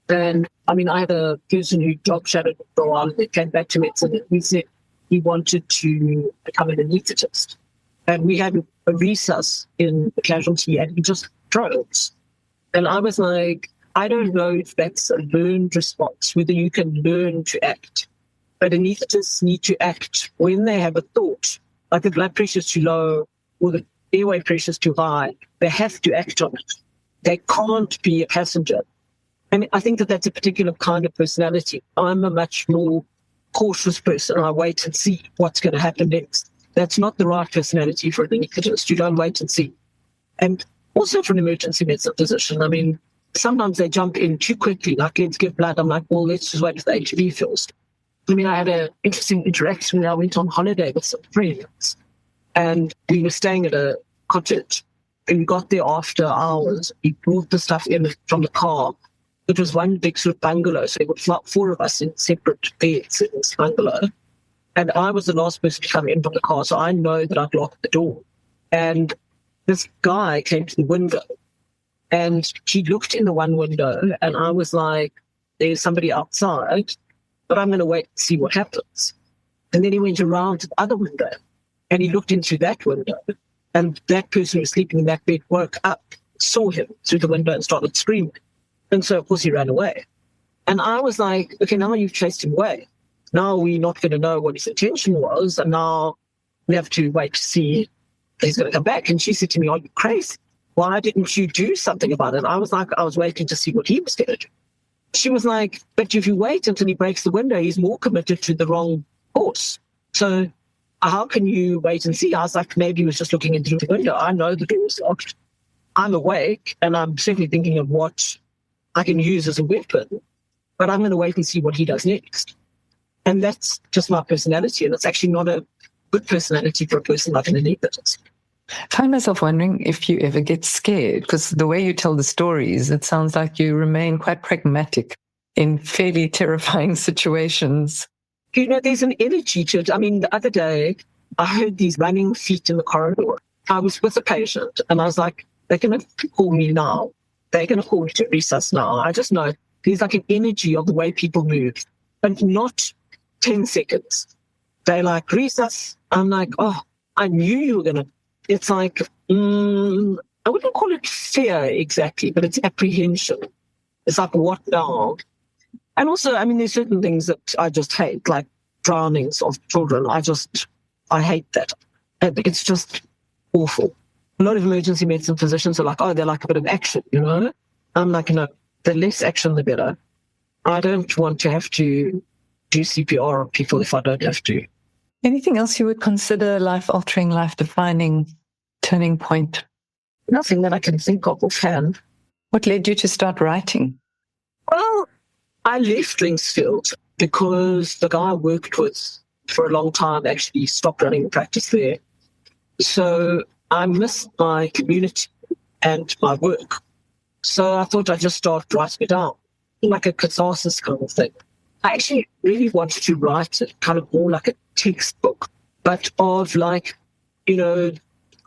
And I mean, I had a person who job shadowed for a while and came back to medicine and he said he wanted to become an anaesthetist. And we had a resus in the casualty and he just froze. And I was like, I don't know if that's a learned response, whether you can learn to act. But anaesthetists need to act when they have a thought, like the blood pressure is too low or the airway pressure is too high. They have to act on it. They can't be a passenger. And I think that that's a particular kind of personality. I'm a much more cautious person. I wait and see what's going to happen next. That's not the right personality for an anaesthetist. You don't wait and see. And also for an emergency medicine physician, I mean, sometimes they jump in too quickly, like, let's give blood. I'm like, well, let's just wait for the HB first. I mean, I had an interesting interaction when I went on holiday with some friends, and we were staying at a cottage, and we got there after hours. We brought the stuff in from the car. It was one big sort of bungalow, so there were 4 of us in separate beds in this bungalow. And I was the last person to come in from the car, so I know that I'd locked the door. And this guy came to the window, and he looked in the one window, and I was like, there's somebody outside, but I'm going to wait and see what happens. And then he went around to the other window, and he looked in through that window, and that person who was sleeping in that bed woke up, saw him through the window and started screaming. And so, of course, he ran away. And I was like, okay, now you've chased him away. Now we're not going to know what his intention was, and now we have to wait to see if he's going to come back. And she said to me, are you crazy? Why didn't you do something about it? I was like, I was waiting to see what he was going to do. She was like, but if you wait until he breaks the window, he's more committed to the wrong course. So how can you wait and see? I was like, maybe he was just looking in through the window. I know the door is locked. I'm awake, and I'm certainly thinking of what I can use as a weapon, but I'm going to wait and see what he does next. And that's just my personality, and it's actually not a good personality for a person like an anaesthetist. I find myself wondering if you ever get scared, because the way you tell the stories, it sounds like you remain quite pragmatic in fairly terrifying situations. You know, there's an energy to it. I mean, the other day, I heard these running feet in the corridor. I was with a patient, and I was like, they're going to call me now. They're going to call me to resus now. I just know there's like an energy of the way people move, and not 10 seconds. They're like, resus. I'm like, oh, I knew you were going to. It's like, I wouldn't call it fear exactly, but it's apprehension. It's like, what now? And also, I mean, there's certain things that I just hate, like drownings of children. I hate that. It's just awful. A lot of emergency medicine physicians are like, oh, they're like a bit of action, you know? I'm like, no, the less action, the better. I don't want to have to do CPR on people if I don't have to. Anything else you would consider life-altering, life-defining turning point? Nothing that I can think of offhand. What led you to start writing? Well, I left Linksfield because the guy I worked with for a long time actually stopped running the practice there. So I missed my community and my work. So I thought I'd just start writing it down, like a catharsis kind of thing. I actually really wanted to write it kind of more like a textbook, but of like, you know,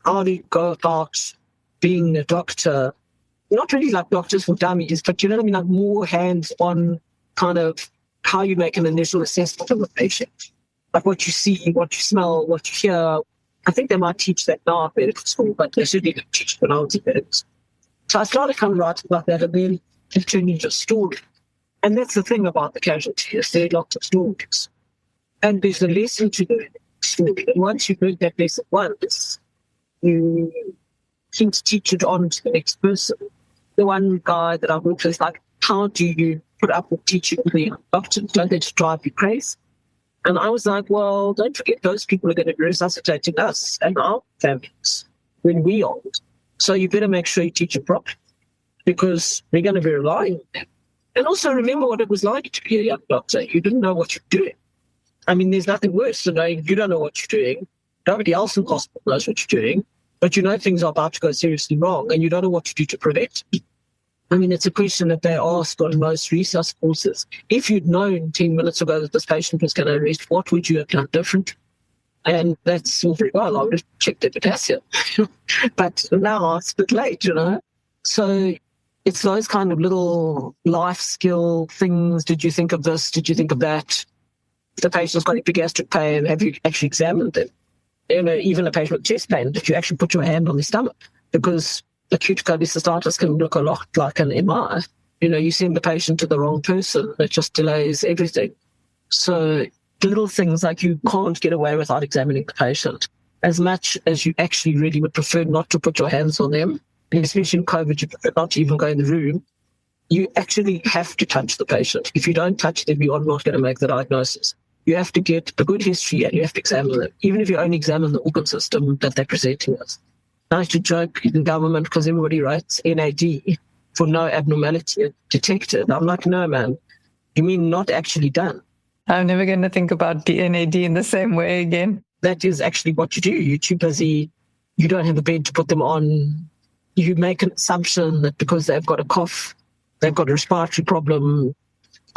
how do you go about being a doctor? Not really like Doctors for Dummies, but you know what I mean, like more hands-on kind of how you make an initial assessment of a patient. Like what you see, what you smell, what you hear. I think they might teach that now at medical school, but they certainly didn't teach it when I was in medical school. So I started kind of writing about that, and then it turned into a story. And that's the thing about the casualty, is there are lots of stories. And there's a lesson to learn in the story. And once you've learned that lesson once, you can teach it on to the next person. The one guy that I worked with is like, how do you put up with teaching the doctors? Don't they just drive you crazy? And I was like, well, don't forget those people are going to be resuscitating us and our families when we are old. So you better make sure you teach it properly, because we're going to be relying on them. And also remember what it was like to be a young doctor. You didn't know what you're doing. I mean, there's nothing worse than knowing you don't know what you're doing. Nobody else in the hospital knows what you're doing, but you know things are about to go seriously wrong, and you don't know what to do to prevent it. I mean, it's a question that they ask on most resus courses. If you'd known 10 minutes ago that this patient was going to arrest, what would you have done different? And that's all very well. I would have checked their potassium. But now it's a bit late, you know. So it's those kind of little life skill things. Did you think of this? Did you think of that? If the patient's got epigastric pain, have you actually examined them? You know, even a patient with chest pain, did you actually put your hand on their stomach? Because acute cholecystitis can look a lot like an MI. You know, you send the patient to the wrong person, it just delays everything. So little things like you can't get away without examining the patient. as much as you actually really would prefer not to put your hands on them, and especially in COVID, you prefer not to even go in the room, you actually have to touch the patient. If you don't touch them, you are not going to make the diagnosis. You have to get a good history and you have to examine them, even if you only examine the organ system that they're presenting us. I like to joke in government because everybody writes NAD for no abnormality detected. I'm like, no, man, you mean not actually done. I'm never going to think about the NAD in the same way again. That is actually what you do. You're too busy. You don't have a bed to put them on. You make an assumption that because they've got a cough, they've got a respiratory problem.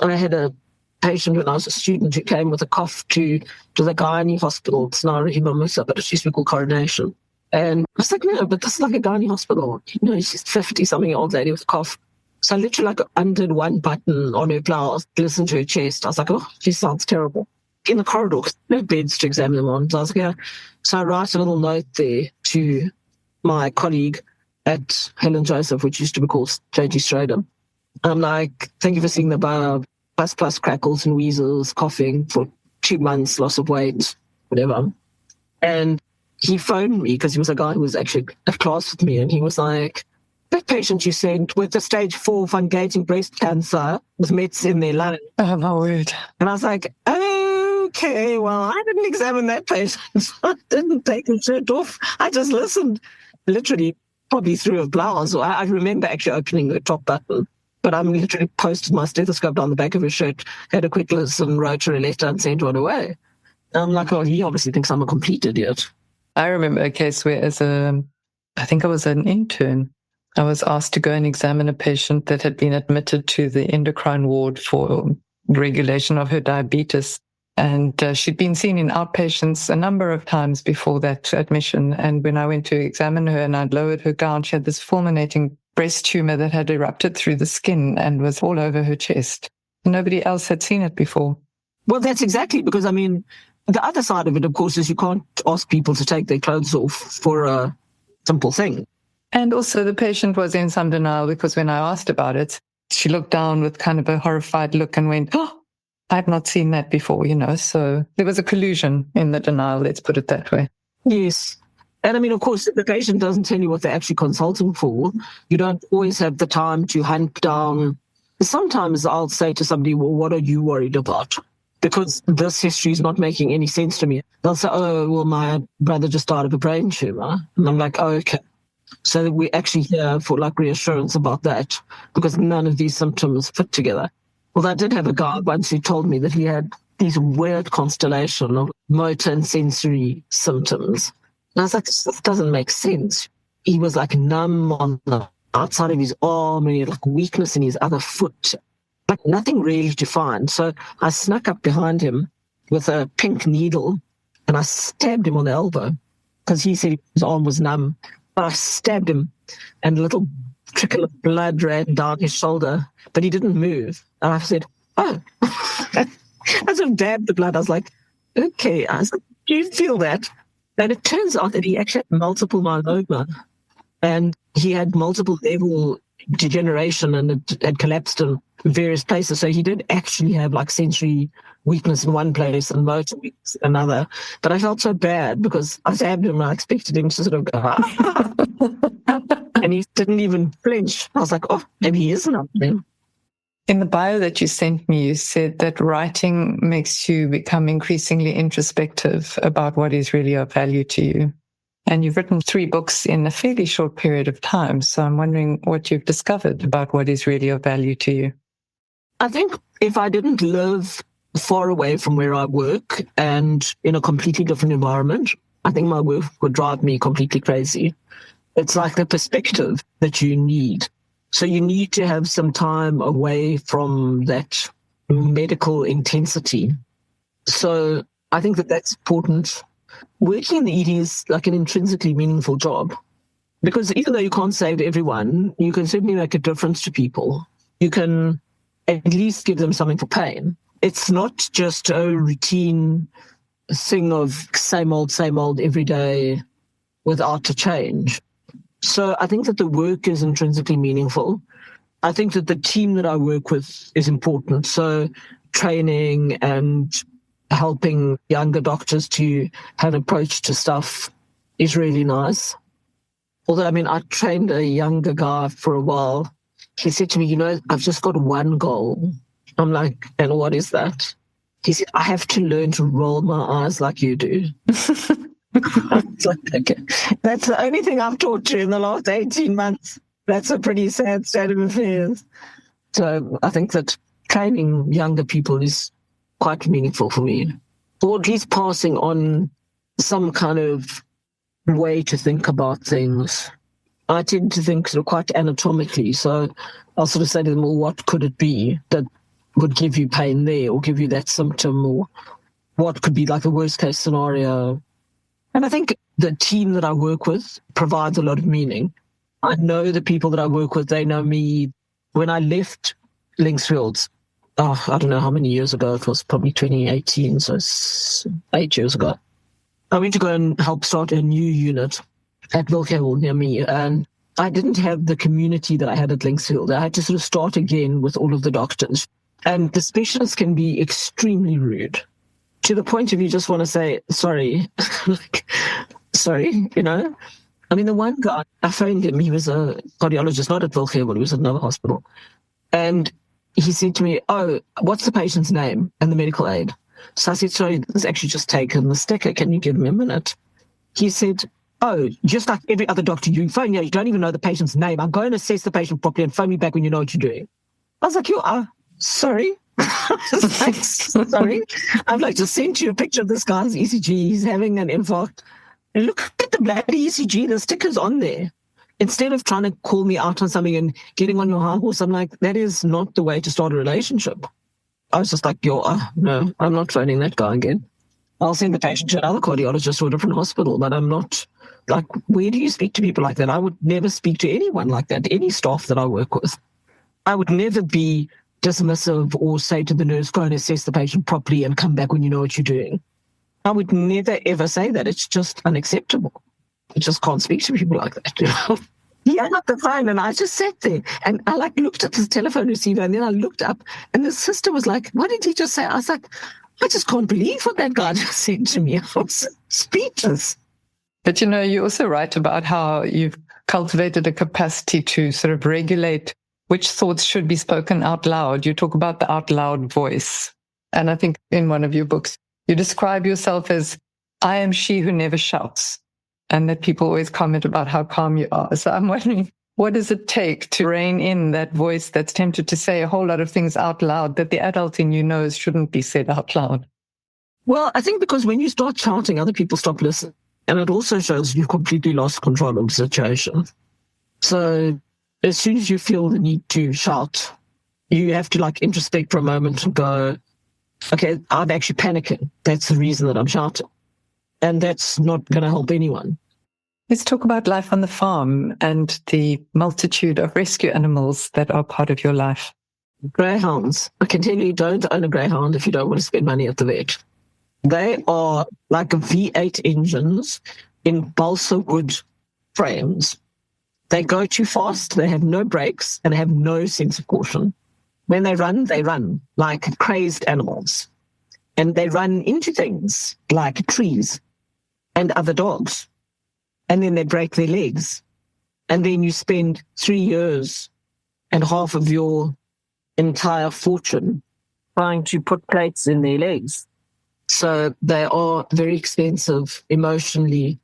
I had a patient when I was a student who came with a cough to the gynae hospital. It's now Himamusa, but it used to be called Coronation. And I was like, no, but this is like a gynae hospital. You know, she's 50-something old lady with a cough. So I literally undid one button on her blouse, listened to her chest. I was like, oh, she sounds terrible. In the corridor, no beds to examine them on. So I was like, yeah. So I write a little note there to my colleague at Helen Joseph, which used to be called J.G. Strader. I'm like, thank you for seeing the bar, plus crackles and wheezes, coughing for 2 months, loss of weight, whatever. And he phoned me because he was a guy who was actually at class with me, and he was like, that patient you sent with the stage 4 fungating breast cancer with mets in their lung. Oh, my word. And I was like, okay, well, I didn't examine that patient. I didn't take his shirt off. I just listened, literally, probably through a blouse. I remember actually opening the top button, but I literally posted my stethoscope down the back of his shirt, had a quick listen, wrote her a letter and sent one away. And I'm like, oh, he obviously thinks I'm a complete idiot. I remember a case where I think I was an intern, I was asked to go and examine a patient that had been admitted to the endocrine ward for regulation of her diabetes. And she'd been seen in outpatients a number of times before that admission. And when I went to examine her and I'd lowered her gown, she had this fulminating breast tumor that had erupted through the skin and was all over her chest. Nobody else had seen it before. Well, that's exactly because, I mean, the other side of it, of course, is you can't ask people to take their clothes off for a simple thing. And also the patient was in some denial because when I asked about it, she looked down with kind of a horrified look and went, oh, I've not seen that before, you know. So there was a collusion in the denial, let's put it that way. Yes. And I mean, of course, if the patient doesn't tell you what they're actually consulting for, you don't always have the time to hunt down. Sometimes I'll say to somebody, well, what are you worried about? Because this history is not making any sense to me. They'll say, oh, well, my brother just died of a brain tumor. And I'm like, oh, okay. So we're actually here for like reassurance about that because none of these symptoms fit together. Well, I did have a guy once who told me that he had these weird constellation of motor and sensory symptoms. And I was like, this doesn't make sense. He was like numb on the outside of his arm and he had like weakness in his other foot. Like nothing really to find. So I snuck up behind him with a pink needle and I stabbed him on the elbow because he said his arm was numb. But I stabbed him and a little trickle of blood ran down his shoulder, but he didn't move. And I said, oh, I sort of dabbed the blood. I was like, okay. I said, do you feel that? And it turns out that he actually had multiple myeloma and he had multiple level degeneration and it had collapsed in various places. So he did actually have like sensory weakness in one place and motor weakness in another. But I felt so bad because I stabbed him and I expected him to sort of go, and he didn't even flinch. I was like, oh, maybe he isn't up there. In the bio that you sent me, you said that writing makes you become increasingly introspective about what is really of value to you. And you've written 3 books in a fairly short period of time. So I'm wondering what you've discovered about what is really of value to you. I think if I didn't live far away from where I work and in a completely different environment, I think my work would drive me completely crazy. It's like the perspective that you need. So you need to have some time away from that medical intensity. So I think that that's important. Working in the ED is like an intrinsically meaningful job because even though you can't save everyone, you can certainly make a difference to people. You can at least give them something for pain. It's not just a routine thing of same old every day without a change. So I think that the work is intrinsically meaningful. I think that the team that I work with is important. So training and helping younger doctors to have an approach to stuff is really nice. Although, I mean, I trained a younger guy for a while. He said to me, I've just got one goal. I'm like, and what is that? He said, I have to learn to roll my eyes like you do. It's like, okay, that's the only thing I've taught you in the last 18 months. That's a pretty sad state of affairs. So I think that training younger people is quite meaningful for me, or at least passing on some kind of way to think about things. I tend to think sort of quite anatomically, so I'll sort of say to them, well, what could it be that would give you pain there, or give you that symptom, or what could be like the worst case scenario? And I think the team that I work with provides a lot of meaning. I know the people that I work with, they know me. When I left Linksfields, I don't know how many years ago, it was probably 2018, so it's 8 years ago. I went to go and help start a new unit at Wilkhewell near me, and I didn't have the community that I had at Linksfield. I had to sort of start again with all of the doctors. And the specialists can be extremely rude, to the point of you just want to say, sorry, sorry, I mean, the one guy, I phoned him, he was a cardiologist, not at Wilkhewell, he was at another hospital. And he said to me, oh, what's the patient's name and the medical aid? So I said, sorry, this is actually just taken the sticker. Can you give me a minute? He said, oh, just like every other doctor, you phone, you don't even know the patient's name. I'm going to assess the patient properly and phone me back when you know what you're doing. I was like, you are? Sorry. Sorry. I'm like, just sent you a picture of this guy's ECG. He's having an infarct. And look at the bloody ECG. The sticker's on there. Instead of trying to call me out on something and getting on your high horse, I'm like, that is not the way to start a relationship. I was just like, no, I'm not phoning that guy again. I'll send the patient to another cardiologist or a different hospital, but I'm not, like, where do you speak to people like that? I would never speak to anyone like that, any staff that I work with. I would never be dismissive or say to the nurse, go and assess the patient properly and come back when you know what you're doing. I would never, ever say that. It's just unacceptable. I just can't speak to people like that, He hung up the phone and I just sat there and I looked at this telephone receiver and then I looked up and the sister was like, what did he just say? I was like, I just can't believe what that guy just said to me. I was speechless. But you also write about how you've cultivated a capacity to sort of regulate which thoughts should be spoken out loud. You talk about the out loud voice. And I think in one of your books, you describe yourself as, I am she who never shouts. And that people always comment about how calm you are. So I'm wondering, what does it take to rein in that voice that's tempted to say a whole lot of things out loud that the adult in you knows shouldn't be said out loud? Well, I think because when you start shouting, other people stop listening. And it also shows you've completely lost control of the situation. So as soon as you feel the need to shout, you have to introspect for a moment and go, okay, I'm actually panicking. That's the reason that I'm shouting. And that's not going to help anyone. Let's talk about life on the farm and the multitude of rescue animals that are part of your life. Greyhounds. I can tell you, don't own a greyhound if you don't want to spend money at the vet. They are like V8 engines in balsa wood frames. They go too fast, they have no brakes, and they have no sense of caution. When they run like crazed animals. And they run into things like trees and other dogs. And then they break their legs. And then you spend 3 years and half of your entire fortune trying to put plates in their legs. So they are very expensive, emotionally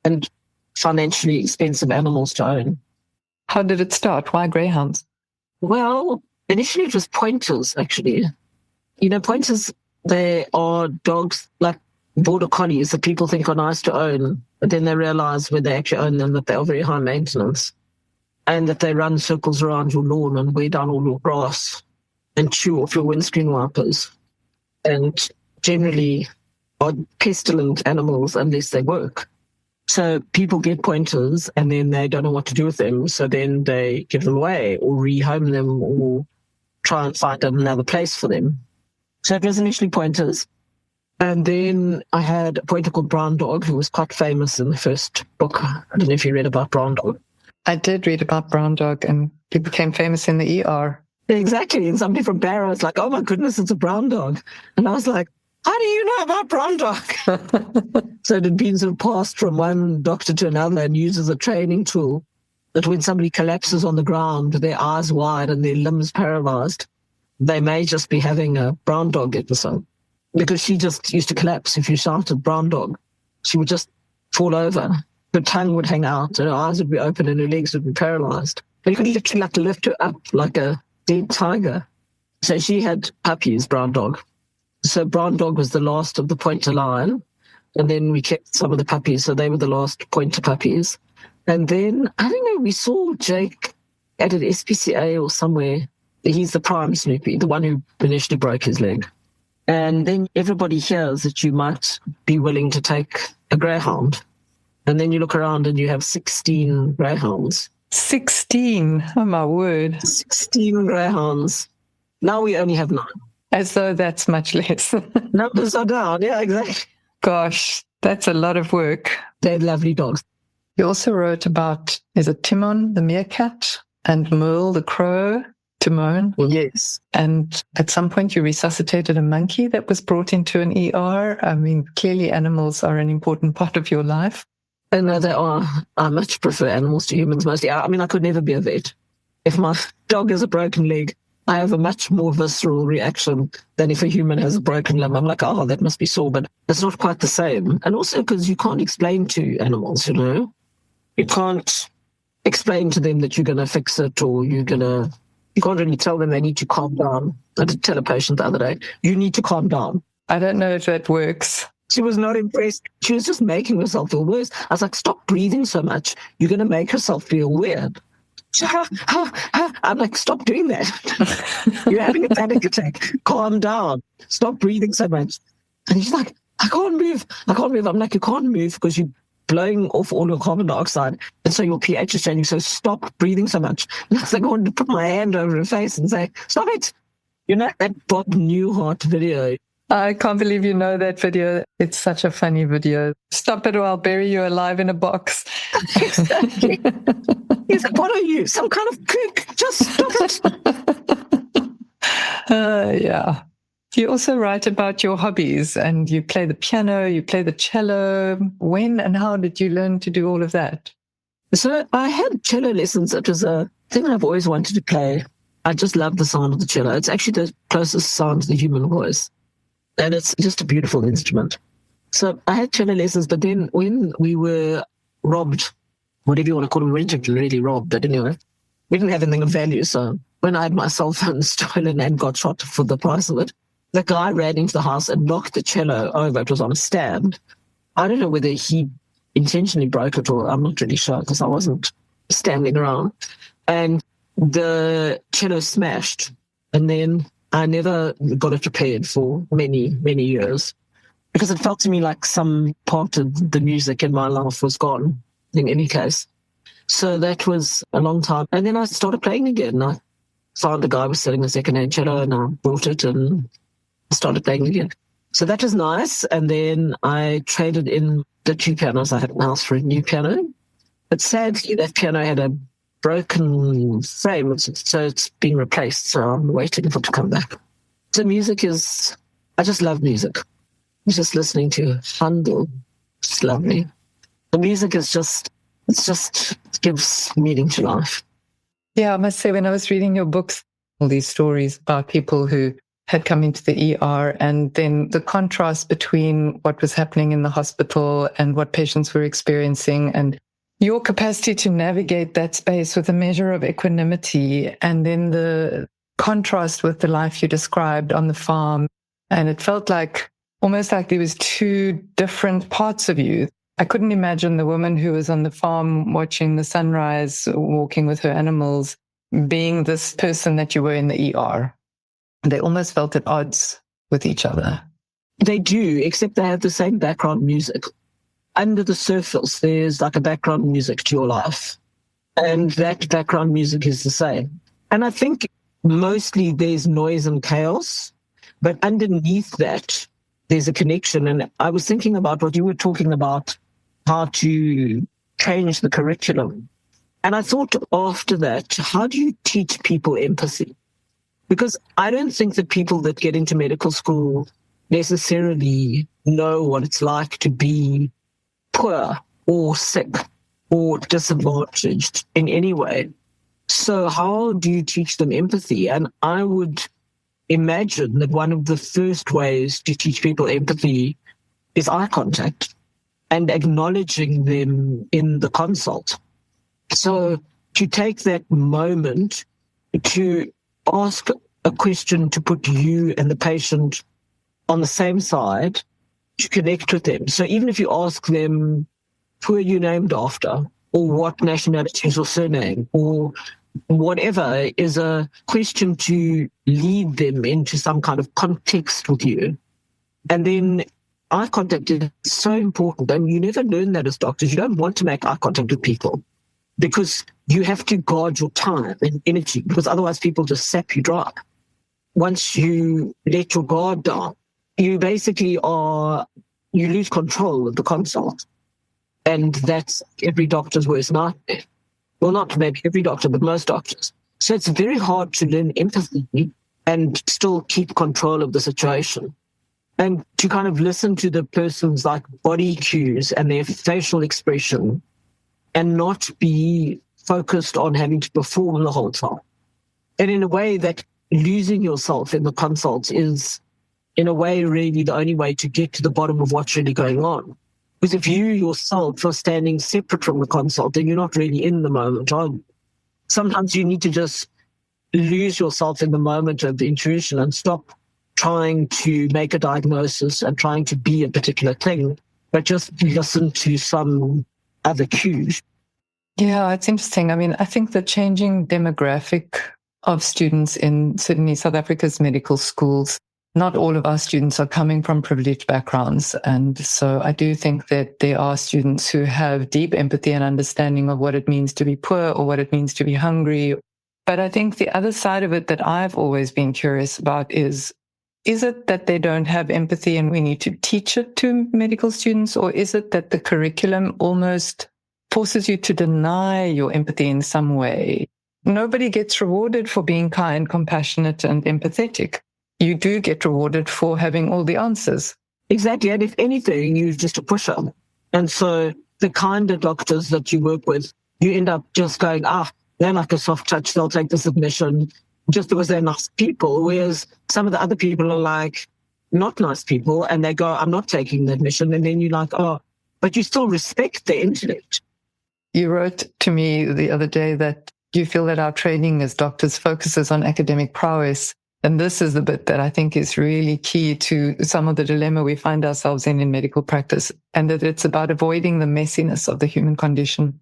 and financially expensive animals to own. How did it start? Why greyhounds? Well, initially it was pointers, actually. Pointers, they are dogs like border collies that people think are nice to own, but then they realize when they actually own them that they are very high maintenance and that they run circles around your lawn and wear down all your grass and chew off your windscreen wipers and generally are pestilent animals unless they work. So people get pointers and then they don't know what to do with them, so then they give them away or rehome them or try and find another place for them. So it was initially pointers. And then I had a pointer called Brown Dog, who was quite famous in the first book. I don't know if you read about Brown Dog. I did read about Brown Dog, and he became famous in the ER. Exactly. And somebody from Barrow was like, oh my goodness, it's a brown dog. And I was like, how do you know about brown dog? So it had been sort of passed from one doctor to another and used as a training tool that when somebody collapses on the ground with their eyes wide and their limbs paralyzed, they may just be having a brown dog episode. Because she just used to collapse. If you shouted brown dog, she would just fall over. Her tongue would hang out, and her eyes would be open, and her legs would be paralyzed. But you could literally like lift her up like a dead tiger. So she had puppies, brown dog. So brown dog was the last of the pointer line. And then we kept some of the puppies, so they were the last pointer puppies. And then, I don't know, we saw Jake at an SPCA or somewhere. He's the prime Snoopy, the one who initially broke his leg. And then everybody hears that you might be willing to take a greyhound. And then you look around and you have 16 greyhounds. 16? Oh, my word. 16 greyhounds. Now we only have 9. As though that's much less. Numbers are down. Yeah, exactly. Gosh, that's a lot of work. They're lovely dogs. You also wrote about, is it Timon, the meerkat, and Merle, the crow? Timon. Yes. And at some point you resuscitated a monkey that was brought into an ER. I mean, clearly animals are an important part of your life. And they are. I much prefer animals to humans mostly. I mean, I could never be a vet. If my dog has a broken leg, I have a much more visceral reaction than if a human has a broken limb. I'm like, oh, that must be sore, but it's not quite the same. And also because you can't explain to animals, you know. You can't explain to them that you're going to fix it or you can't really tell them they need to calm down. I did tell a patient the other day, you need to calm down. I don't know if that works. She was not impressed. She was just making herself feel worse. I was like, stop breathing so much. You're going to make herself feel weird. I'm like, stop doing that. You're having a panic attack. Calm down. Stop breathing so much. And she's like, I can't move. I'm like, you can't move because you're blowing off all your carbon dioxide. And so your pH is changing. So stop breathing so much. And I was like, I wanted to put my hand over her face and say, stop it. You know, that Bob Newhart video. I can't believe you know that video. It's such a funny video. Stop it or I'll bury you alive in a box. Exactly. He's like, what are you? Some kind of kook? Just stop it. Yeah. You also write about your hobbies and you play the piano, you play the cello. When and how did you learn to do all of that? So I had cello lessons. It was a thing I've always wanted to play. I just love the sound of the cello. It's actually the closest sound to the human voice. And it's just a beautiful instrument. So I had cello lessons, but then when we were robbed, whatever you want to call it, we weren't really robbed, but anyway, we didn't have anything of value. So when I had my cell phone stolen and got shot for the price of it, the guy ran into the house and knocked the cello over. It was on a stand. I don't know whether he intentionally broke it or I'm not really sure because I wasn't standing around. And the cello smashed. And then I never got it repaired for many, many years because it felt to me like some part of the music in my life was gone in any case. So that was a long time. And then I started playing again. I found a guy was selling a second-hand cello and I bought it and started playing again. So that was nice. And then I traded in the 2 pianos I had in the house for a new piano. But sadly, that piano had a broken frame, so it's being replaced. So I'm waiting for it to come back. So music is, I just love music. Just listening to Handel, it's lovely. The music is just, it gives meaning to life. Yeah, I must say, when I was reading your books, all these stories about people who had come into the ER and then the contrast between what was happening in the hospital and what patients were experiencing and your capacity to navigate that space with a measure of equanimity and then the contrast with the life you described on the farm. And it felt like almost like there was 2 different parts of you. I couldn't imagine the woman who was on the farm watching the sunrise, walking with her animals, being this person that you were in the ER. They almost felt at odds with each other. They do, except they have the same background music. Under the surface, there's like a background music to your life. And that background music is the same. And I think mostly there's noise and chaos, but underneath that, there's a connection. And I was thinking about what you were talking about, how to change the curriculum. And I thought after that, how do you teach people empathy? Because I don't think that people that get into medical school necessarily know what it's like to be poor or sick or disadvantaged in any way. So how do you teach them empathy? And I would imagine that one of the first ways to teach people empathy is eye contact and acknowledging them in the consult. So to take that moment to ask a question to put you and the patient on the same side, to connect with them. So even if you ask them, who are you named after, or what nationality is your surname, or whatever, is a question to lead them into some kind of context with you. And then eye contact is so important, and you never learn that as doctors. You don't want to make eye contact with people because you have to guard your time and energy, because otherwise people just sap you dry. Once you let your guard down, you basically you lose control of the consult. And that's every doctor's worst nightmare. Well, not maybe every doctor, but most doctors. So it's very hard to learn empathy and still keep control of the situation. And to kind of listen to the person's like body cues and their facial expression and not be focused on having to perform the whole time. And in a way that losing yourself in the consult is, in a way, really the only way to get to the bottom of what's really going on. Because if you yourself are standing separate from the consult, then you're not really in the moment, are you? Sometimes you need to just lose yourself in the moment of the intuition and stop trying to make a diagnosis and trying to be a particular thing, but just listen to some other cues. Yeah, it's interesting. I mean, I think the changing demographic of students in certainly South Africa's medical schools, not all of our students are coming from privileged backgrounds. And so I do think that there are students who have deep empathy and understanding of what it means to be poor or what it means to be hungry. But I think the other side of it that I've always been curious about is it that they don't have empathy and we need to teach it to medical students? Or is it that the curriculum almost forces you to deny your empathy in some way? Nobody gets rewarded for being kind, compassionate, and empathetic. You do get rewarded for having all the answers. Exactly. And if anything, you're just a pusher. And so the kind of doctors that you work with, you end up just going, they're like a soft touch, they'll take this admission just because they're nice people. Whereas some of the other people are like, not nice people, and they go, I'm not taking the admission. And then you're like, but you still respect their intellect. You wrote to me the other day that you feel that our training as doctors focuses on academic prowess. And this is the bit that I think is really key to some of the dilemma we find ourselves in medical practice, and that it's about avoiding the messiness of the human condition.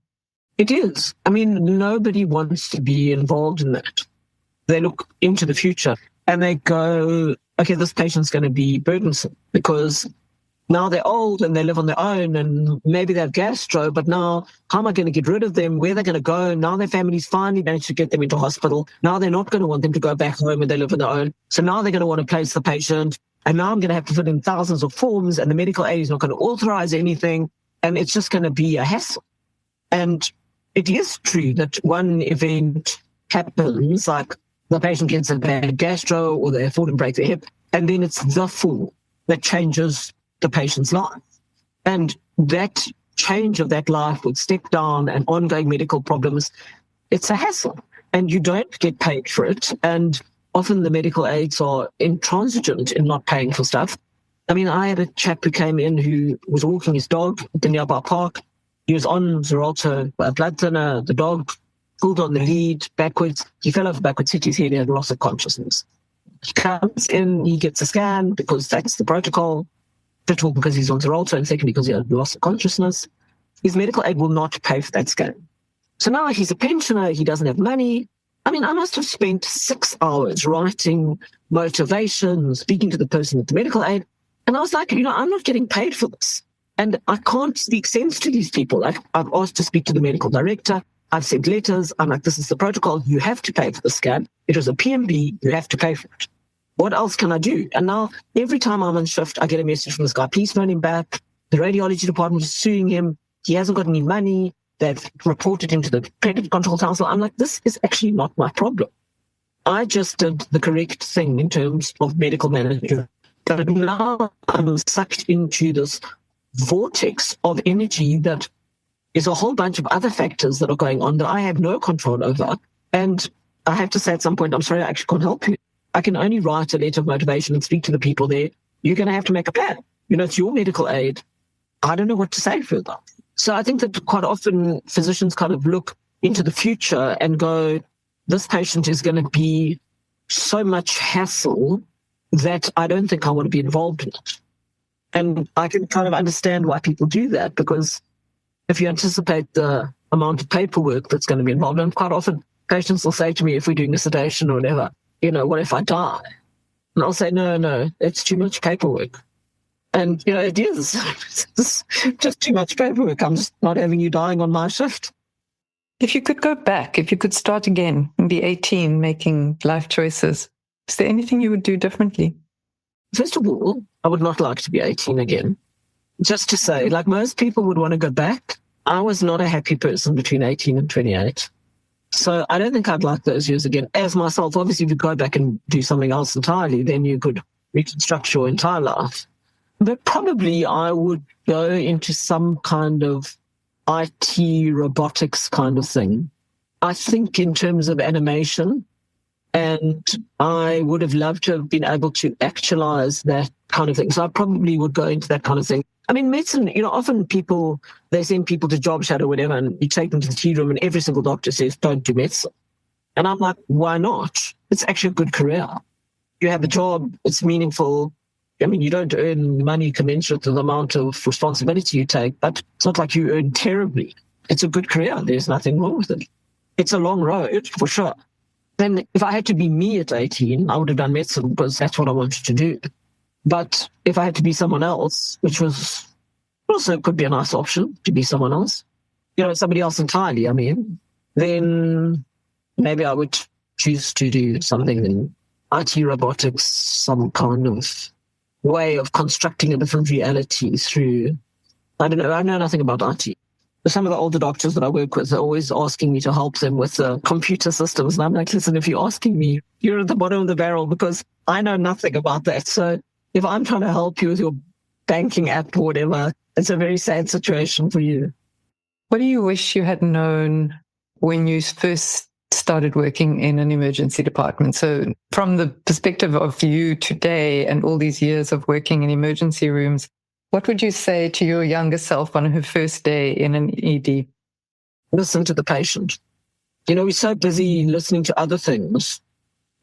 It is. I mean, nobody wants to be involved in that. They look into the future and they go, okay, this patient's going to be burdensome because now they're old and they live on their own and maybe they have gastro, but now how am I going to get rid of them? Where are they going to go? Now their family's finally managed to get them into hospital. Now they're not going to want them to go back home and they live on their own. So now they're going to want to place the patient. And now I'm going to have to fill in thousands of forms and the medical aid is not going to authorize anything. And it's just going to be a hassle. And it is true that one event happens, like the patient gets a bad gastro or they fall and break their hip, and then it's the fall that changes the patient's life. And that change of that life with step down and ongoing medical problems, it's a hassle and you don't get paid for it. And often the medical aides are intransigent in not paying for stuff. I mean, I had a chap who came in who was walking his dog at the nearby park. He was on Xarelto, a blood thinner. The dog pulled on the lead backwards. He fell over backwards, hit his head, and had loss of consciousness. He comes in, he gets a scan because that's the protocol. First of all, because he's on Xarelto, and secondly, because he had loss of consciousness. His medical aid will not pay for that scan. So now he's a pensioner, he doesn't have money. I mean, I must have spent 6 hours writing motivation, speaking to the person at the medical aid. And I was like, I'm not getting paid for this. And I can't speak sense to these people. I've asked to speak to the medical director. I've sent letters. I'm like, this is the protocol. You have to pay for the scan. It was a PMB. You have to pay for it. What else can I do? And now every time I'm on shift, I get a message from this guy. Please phone him back. The radiology department is suing him. He hasn't got any money. They've reported him to the Credit Control Council. I'm like, this is actually not my problem. I just did the correct thing in terms of medical management. But now I'm sucked into this vortex of energy that is a whole bunch of other factors that are going on that I have no control over. And I have to say at some point, I'm sorry, I actually can't help you. I can only write a letter of motivation and speak to the people there. You're going to have to make a plan. It's your medical aid. I don't know what to say further. So I think that quite often physicians kind of look into the future and go, this patient is going to be so much hassle that I don't think I want to be involved in it. And I can kind of understand why people do that, because if you anticipate the amount of paperwork that's going to be involved, and quite often patients will say to me, if we're doing a sedation or whatever, what if I die? And I'll say, no, it's too much paperwork. And, it is. It's just too much paperwork. I'm just not having you dying on my shift. If you could go back, if you could start again and be 18 making life choices, is there anything you would do differently? First of all, I would not like to be 18 again. Just to say, like most people would want to go back, I was not a happy person between 18 and 28. So I don't think I'd like those years again. As myself, obviously, if you go back and do something else entirely, then you could reconstruct your entire life. But probably I would go into some kind of IT robotics kind of thing. I think in terms of animation, and I would have loved to have been able to actualize that kind of thing. So I probably would go into that kind of thing. I mean, medicine, often they send people to job shadow or whatever, and you take them to the tea room and every single doctor says, don't do medicine. And I'm like, why not? It's actually a good career. You have a job, it's meaningful. I mean, you don't earn money commensurate to the amount of responsibility you take, but it's not like you earn terribly. It's a good career. There's nothing wrong with it. It's a long road, for sure. Then if I had to be me at 18, I would have done medicine because that's what I wanted to do. But if I had to be someone else, which was also could be a nice option to be someone else, somebody else entirely, then maybe I would choose to do something in IT robotics, some kind of way of constructing a different reality through, I don't know, I know nothing about IT. Some of the older doctors that I work with are always asking me to help them with computer systems. And I'm like, listen, if you're asking me, you're at the bottom of the barrel because I know nothing about that. So if I'm trying to help you with your banking app or whatever, it's a very sad situation for you. What do you wish you had known when you first started working in an emergency department? So from the perspective of you today and all these years of working in emergency rooms, what would you say to your younger self on her first day in an ED? Listen to the patient. We're so busy listening to other things,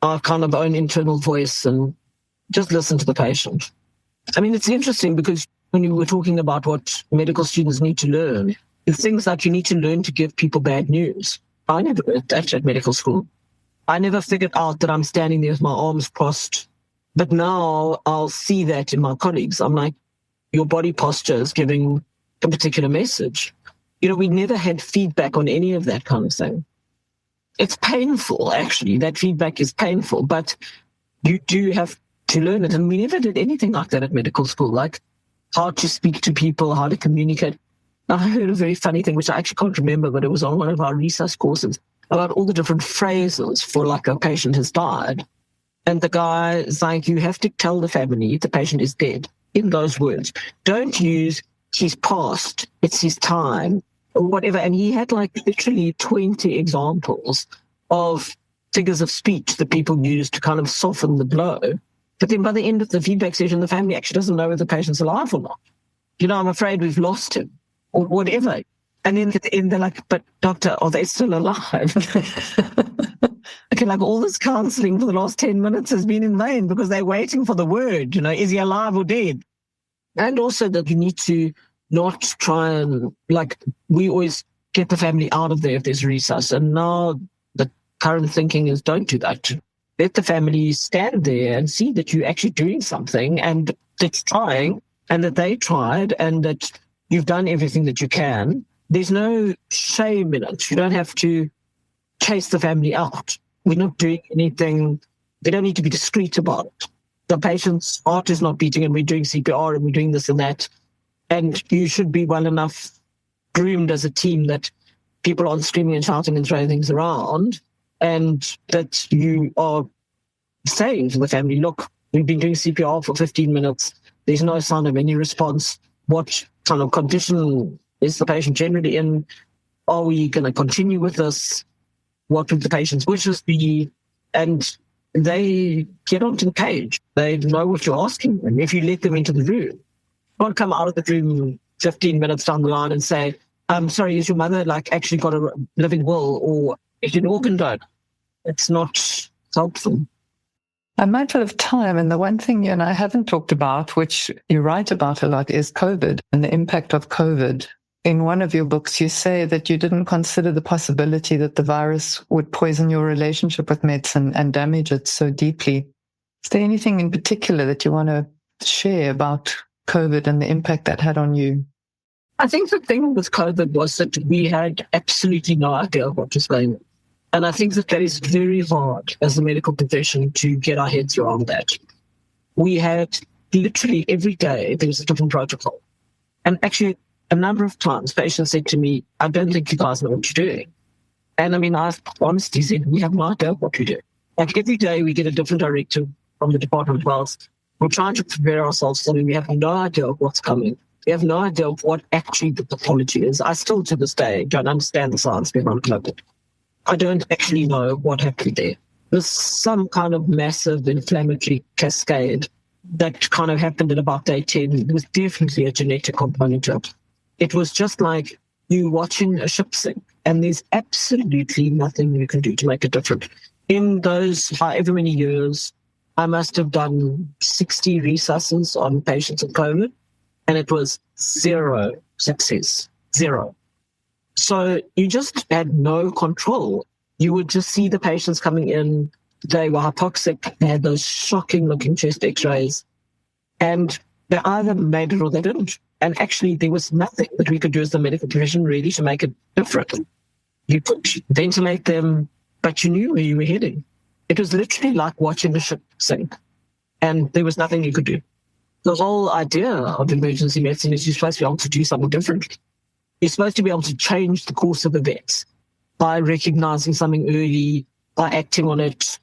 our kind of own internal voice, and just listen to the patient. It's interesting because when you were talking about what medical students need to learn, it's things like you need to learn to give people bad news. I never learned that at medical school. I never figured out that I'm standing there with my arms crossed. But now I'll see that in my colleagues. I'm like, your body posture is giving a particular message. We never had feedback on any of that kind of thing. It's painful, actually. That feedback is painful, but you do have to learn it. And we never did anything like that at medical school, like how to speak to people, how to communicate. I heard a very funny thing, which I actually can't remember, but it was on one of our resus courses about all the different phrases for like a patient has died. And the guy is like, you have to tell the family the patient is dead. In those words, don't use he's passed, it's his time, or whatever. And he had like literally 20 examples of figures of speech that people use to kind of soften the blow. But then by the end of the feedback session, the family actually doesn't know whether the patient's alive or not. I'm afraid we've lost him, or whatever. And then at the end, they're like, but doctor, are they still alive? Okay, like all this counseling for the last 10 minutes has been in vain because they're waiting for the word, is he alive or dead? And also that you need to not try and, we always get the family out of there if there's resus. And now the current thinking is don't do that. Let the family stand there and see that you're actually doing something and that it's trying and that they tried and that you've done everything that you can. There's no shame in it. You don't have to chase the family out. We're not doing anything. They don't need to be discreet about it. The patient's heart is not beating and we're doing CPR and we're doing this and that. And you should be well enough groomed as a team that people aren't screaming and shouting and throwing things around, and that you are saying to the family, look, We've been doing CPR for 15 minutes. There's no sign of any response. What kind of condition is the patient generally in? Are we going to continue with this? What would the patient's wishes be? And they get onto the page. They know what you're asking them. If you let them into the room, you can't come out of the room 15 minutes down the line and say, sorry, is your mother actually got a living will, or is an organ donor? It's not helpful. I'm mindful of time, and the one thing you and I haven't talked about, which you write about a lot, is COVID and the impact of COVID. In one of your books, you say that you didn't consider the possibility that the virus would poison your relationship with medicine and damage it so deeply. Is there anything in particular that you want to share about COVID and the impact that had on you? I think the thing with COVID was that we had absolutely no idea what was going on. And I think that is very hard as a medical profession to get our heads around that. We had literally every day, there was a different protocol. And actually, a number of times, patients said to me, I don't think you guys know what you're doing. And I mean, I've honestly said, we have no idea what we do. Every day we get a different directive from the Department of Health. We're trying to prepare ourselves so we have no idea of what's coming. We have no idea of what actually the pathology is. I still, to this day, don't understand the science behind COVID. I don't actually know what happened there. There's some kind of massive inflammatory cascade that kind of happened at about day 10. There was definitely a genetic component to it. It was just like you watching a ship sink, and there's absolutely nothing you can do to make it different. In those however many years, I must have done 60 resuscitations on patients with COVID, and it was zero success, zero. So you just had no control. You would just see the patients coming in. They were hypoxic. They had those shocking-looking chest X-rays. And they either made it or they didn't. And actually, there was nothing that we could do as the medical profession really to make it different. You could ventilate them, but you knew where you were heading. It was literally like watching a ship sink. And there was nothing you could do. The whole idea of emergency medicine is you're supposed to be able to do something different. You're supposed to be able to change the course of events by recognizing something early, by acting on it.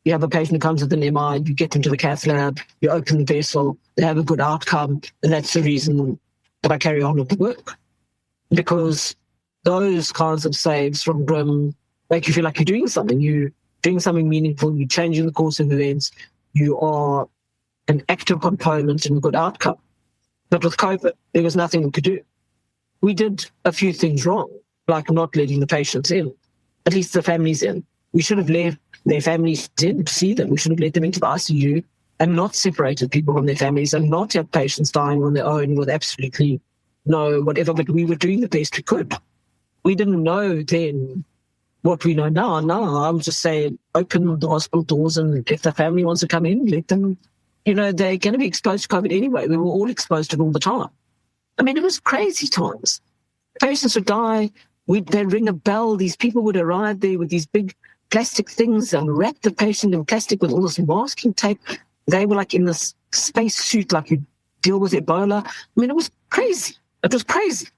You have a patient who comes with an MI, you get them to the cath lab, you open the vessel, they have a good outcome, and that's the reason that I carry on with the work. Because those kinds of saves from Grim make you feel like you're doing something. You're doing something meaningful, you're changing the course of events, you are an active component in a good outcome. But with COVID, there was nothing we could do. We did a few things wrong, like not letting the patients in, at least the families in. We should have let their families in to see them. We should have let them into the ICU and not separated people from their families and not have patients dying on their own with absolutely no whatever, but we were doing the best we could. We didn't know then what we know now. Now I would just say open the hospital doors, and if the family wants to come in, let them. They're going to be exposed to COVID anyway. We were all exposed to it all the time. I mean, it was crazy times. Patients would die. They'd ring a bell. These people would arrive there with these big plastic things and wrap the patient in plastic with all this masking tape. They were like in this space suit, like you deal with Ebola. I mean, it was crazy. It was crazy.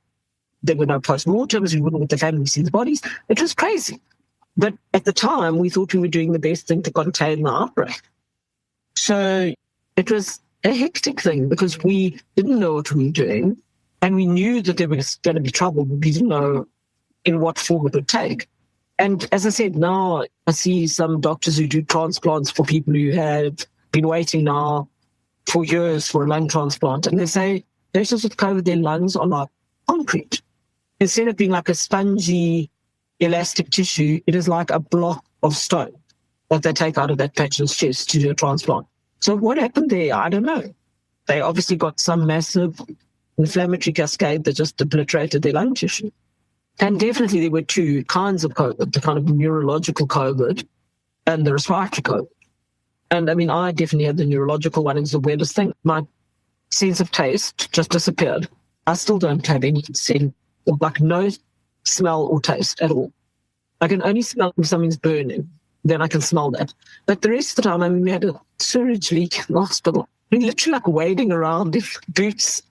There were no post-mortems. We wouldn't let the family see the bodies. It was crazy. But at the time, we thought we were doing the best thing to contain the outbreak. So it was a hectic thing because we didn't know what we were doing. And we knew that there was going to be trouble, but we didn't know in what form it would take. And as I said, now I see some doctors who do transplants for people who have been waiting now for years for a lung transplant. And they say patients with COVID, their lungs are like concrete. Instead of being like a spongy, elastic tissue, it is like a block of stone that they take out of that patient's chest to do a transplant. So what happened there? I don't know. They obviously got some massive inflammatory cascade that just obliterated their lung tissue. And definitely there were two kinds of COVID, the kind of neurological COVID and the respiratory COVID. And I mean, I definitely had the neurological one. It's the weirdest thing. My sense of taste just disappeared. I still don't have any sense of like no smell or taste at all. I can only smell if something's burning. Then I can smell that. But the rest of the time, I mean, we had a sewage leak in the hospital. We literally like wading around in boots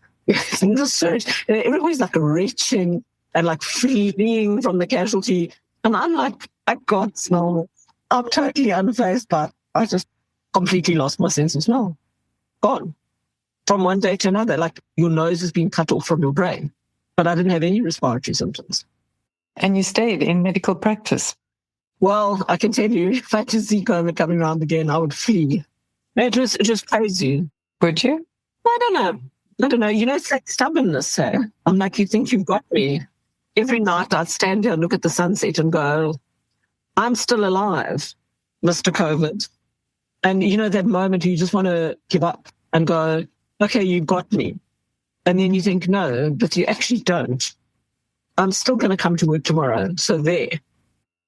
in the sewage. And everybody's like retching and like fleeing from the casualty. And I'm like, I can't smell it. I'm totally unfazed by it. I just completely lost my sense of smell. Gone. From one day to another, like your nose has been cut off from your brain. But I didn't have any respiratory symptoms. And you stayed in medical practice? Well, I can tell you, if I had to see COVID coming around again, I would flee. It was crazy. Would you? I don't know. You know, it's like stubbornness. Eh? I'm like, you think you've got me. Every night I'd stand here and look at the sunset and go, I'm still alive, Mr. COVID. And you know, that moment you just want to give up and go, okay, you got me. And then you think, no, but you actually don't. I'm still going to come to work tomorrow. So there.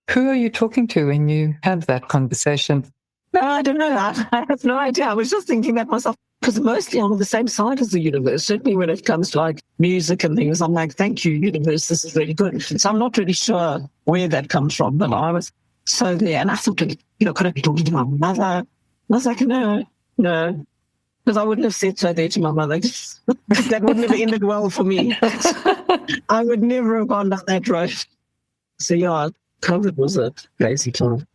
Who are you talking to when you have that conversation? No, I don't know. I have no idea. I was just thinking that myself, because mostly I'm on the same side as the universe. Certainly when it comes to like music and things, I'm like, thank you, universe, this is really good. So I'm not really sure where that comes from, but I was so there. And I thought, could I be talking to my mother? I was like, no, because I wouldn't have said so there to my mother. That wouldn't have ended well for me. I would never have gone down that road. So yeah, COVID was a crazy time.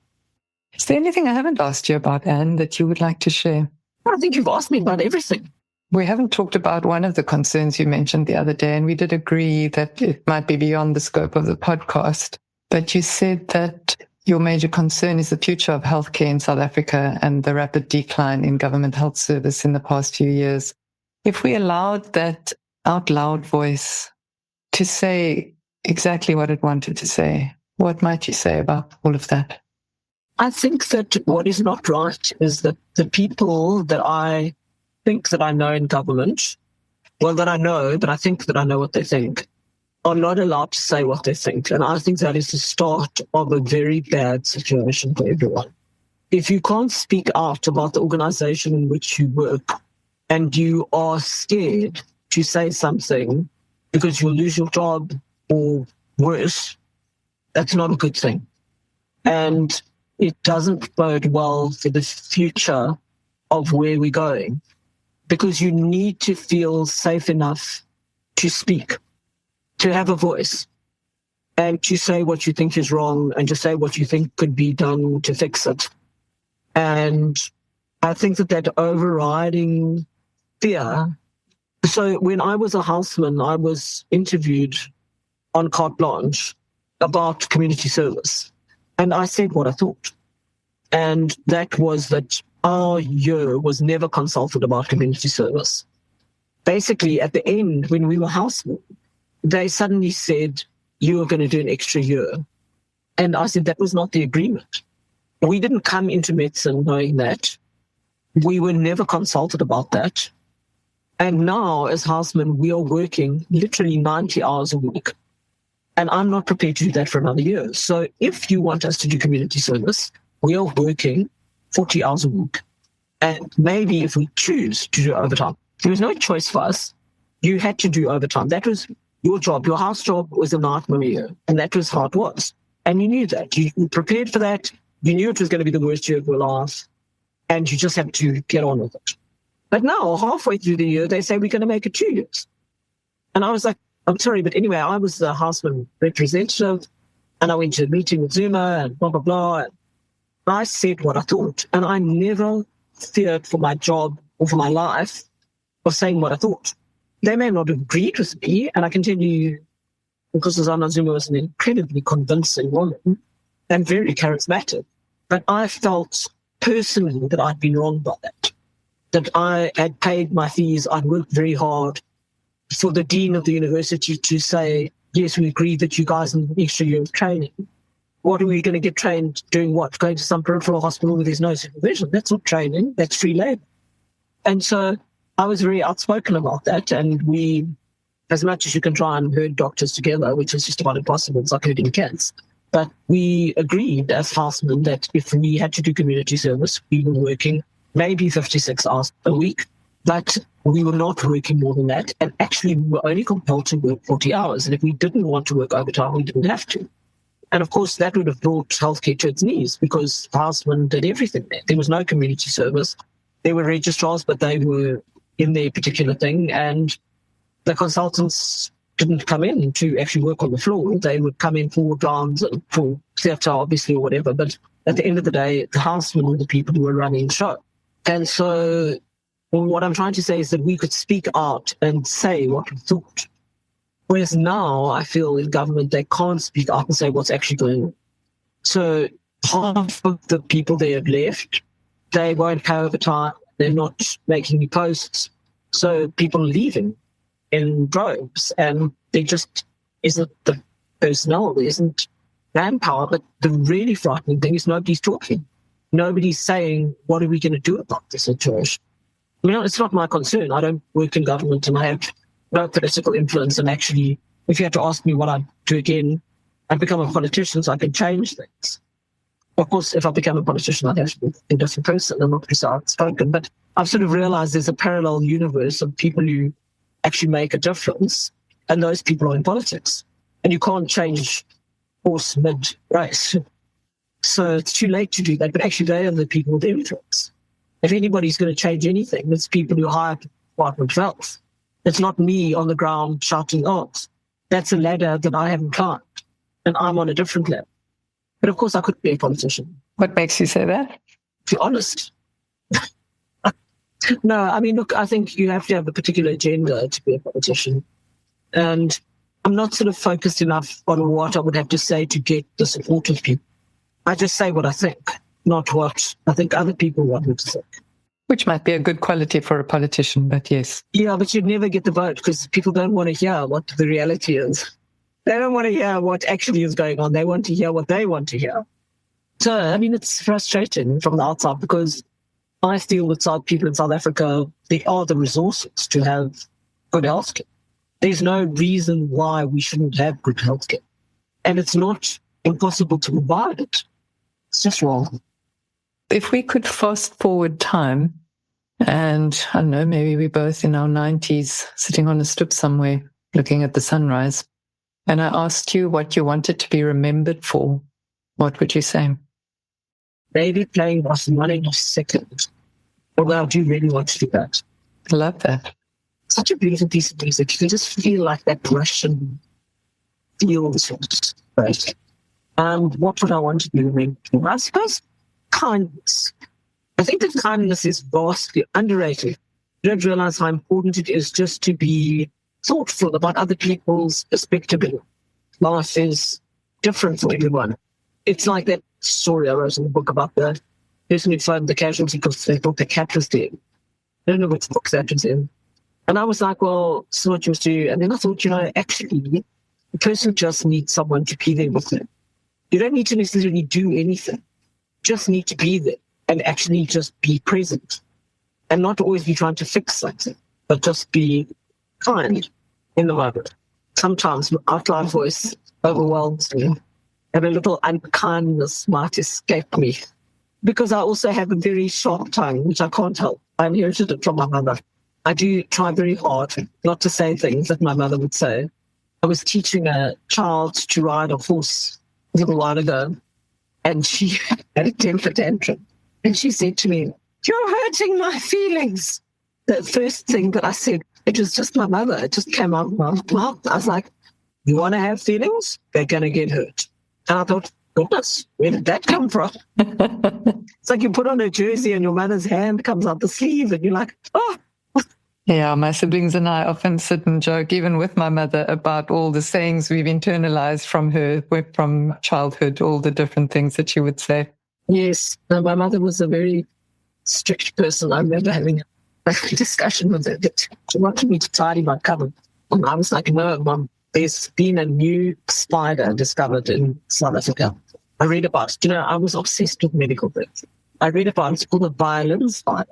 Is there anything I haven't asked you about, Anne, that you would like to share? I think you've asked me about everything. We haven't talked about one of the concerns you mentioned the other day, and we did agree that it might be beyond the scope of the podcast. But you said that your major concern is the future of healthcare in South Africa and the rapid decline in government health service in the past few years. If we allowed that out loud voice to say exactly what it wanted to say, what might you say about all of that? I think that what is not right is that the people that I think that I know in government, well, that I know, but I think that I know what they think, are not allowed to say what they think. And I think that is the start of a very bad situation for everyone. If you can't speak out about the organization in which you work and you are scared to say something because you'll lose your job or worse, that's not a good thing. And it doesn't bode well for the future of where we're going, because you need to feel safe enough to speak, to have a voice, and to say what you think is wrong and to say what you think could be done to fix it. And I think that overriding fear. So when I was a houseman, I was interviewed on carte blanche about community service. And I said what I thought. And that was that our year was never consulted about community service. Basically, at the end, when we were housemen, they suddenly said, you are going to do an extra year. And I said, that was not the agreement. We didn't come into medicine knowing that. We were never consulted about that. And now, as housemen, we are working literally 90 hours a week. And I'm not prepared to do that for another year. So if you want us to do community service, we are working 40 hours a week. And maybe if we choose to do overtime, there was no choice for us. You had to do overtime. That was your job. Your house job was a nightmare year. And that was how it was. And you knew that. You prepared for that. You knew it was going to be the worst year of your life. And you just had to get on with it. But now, halfway through the year, they say we're going to make it 2 years. And I was like, I'm sorry, but anyway, I was the houseman representative, and I went to a meeting with Zuma and blah, blah, blah. And I said what I thought, and I never feared for my job or for my life of saying what I thought. They may not have agreed with me, and I can tell you, because Zuma was an incredibly convincing woman and very charismatic, but I felt personally that I'd been wrong by that I had paid my fees, I'd worked very hard, for the dean of the university to say, yes, we agree that you guys need an extra year of training. What are we going to get trained doing? What? Going to some peripheral hospital where there's no supervision? That's not training. That's free labor. And so I was very outspoken about that. And we, as much as you can try and herd doctors together, which is just about impossible, it's like herding cats. But we agreed as housemen that if we had to do community service, we were working maybe 56 hours a week. But we were not working more than that. And actually, we were only compelled to work 40 hours. And if we didn't want to work overtime, we didn't have to. And of course, that would have brought healthcare to its knees because housemen did everything there. There was no community service. There were registrars, but they were in their particular thing. And the consultants didn't come in to actually work on the floor. They would come in for grounds and for theatre, obviously, or whatever. But at the end of the day, the housemen were the people who were running the show. And so what I'm trying to say is that we could speak out and say what we thought. Whereas now I feel in government, they can't speak out and say what's actually going on. So half of the people they have left, they won't pay overtime. They're not making new posts. So people are leaving in droves, and there just isn't the personnel, there isn't manpower. But the really frightening thing is nobody's talking. Nobody's saying, what are we going to do about this situation? It's not my concern. I don't work in government and I have no political influence. And actually, if you had to ask me what I'd do again, I'd become a politician so I can change things. Of course, if I became a politician, I'd have to be a different person and not be so outspoken. But I've sort of realized there's a parallel universe of people who actually make a difference, and those people are in politics. And you can't change horse mid-race. So it's too late to do that, but actually they are the people with influence. If anybody's going to change anything, it's people who hire Department of Health. It's not me on the ground shouting, oh, that's a ladder that I haven't climbed, and I'm on a different level. But of course, I could be a politician. What makes you say that? To be honest. No, I mean, look, I think you have to have a particular agenda to be a politician. And I'm not sort of focused enough on what I would have to say to get the support of people. I just say what I think, not what I think other people want me to say. Which might be a good quality for a politician, but yes. Yeah, but you'd never get the vote because people don't want to hear what the reality is. They don't want to hear what actually is going on. They want to hear what they want to hear. So, I mean, it's frustrating from the outside because I feel that people in South Africa, they are the resources to have good healthcare. There's no reason why we shouldn't have good healthcare. And it's not impossible to provide it. It's just wrong. If we could fast forward time, and I don't know, maybe we're both in our 90s sitting on a stoep somewhere looking at the sunrise, and I asked you what you wanted to be remembered for, what would you say? Maybe playing was running a second. Although I do really want to do that. I love that. Such a beautiful piece of music. You can just feel like that Russian feels. Right. What would I want to be remembered for? I suppose kindness. I think that kindness is vastly underrated. You don't realize how important it is just to be thoughtful about other people's perspective. Life is different for everyone. It's like that story I wrote in the book about the person who found the casualty because they thought the cat was dead. I don't know what book that was in. And I was like, well, so what you must do. And then I thought, actually, the person just needs someone to be there with them. You don't need to necessarily do anything. Just need to be there and actually just be present and not always be trying to fix something, but just be kind in the moment. Sometimes outline voice overwhelms me and a little unkindness might escape me because I also have a very sharp tongue, which I can't help. I inherited it from my mother. I do try very hard not to say things that my mother would say. I was teaching a child to ride a horse a little while ago, and she had a temper tantrum. And she said to me, "You're hurting my feelings." The first thing that I said, it was just my mother. It just came out of my mouth. I was like, you want to have feelings? They're going to get hurt. And I thought, goodness, where did that come from? It's like you put on a jersey and your mother's hand comes out the sleeve and you're like, oh. Yeah, my siblings and I often sit and joke, even with my mother, about all the sayings we've internalized from her, from childhood, all the different things that she would say. Yes, my mother was a very strict person. I remember having a discussion with her that she wanted me to tidy my cupboard. And I was like, no, Mum, there's been a new spider discovered in South Africa. I read about it. I was obsessed with medical things. I read about it. It's called a violin spider.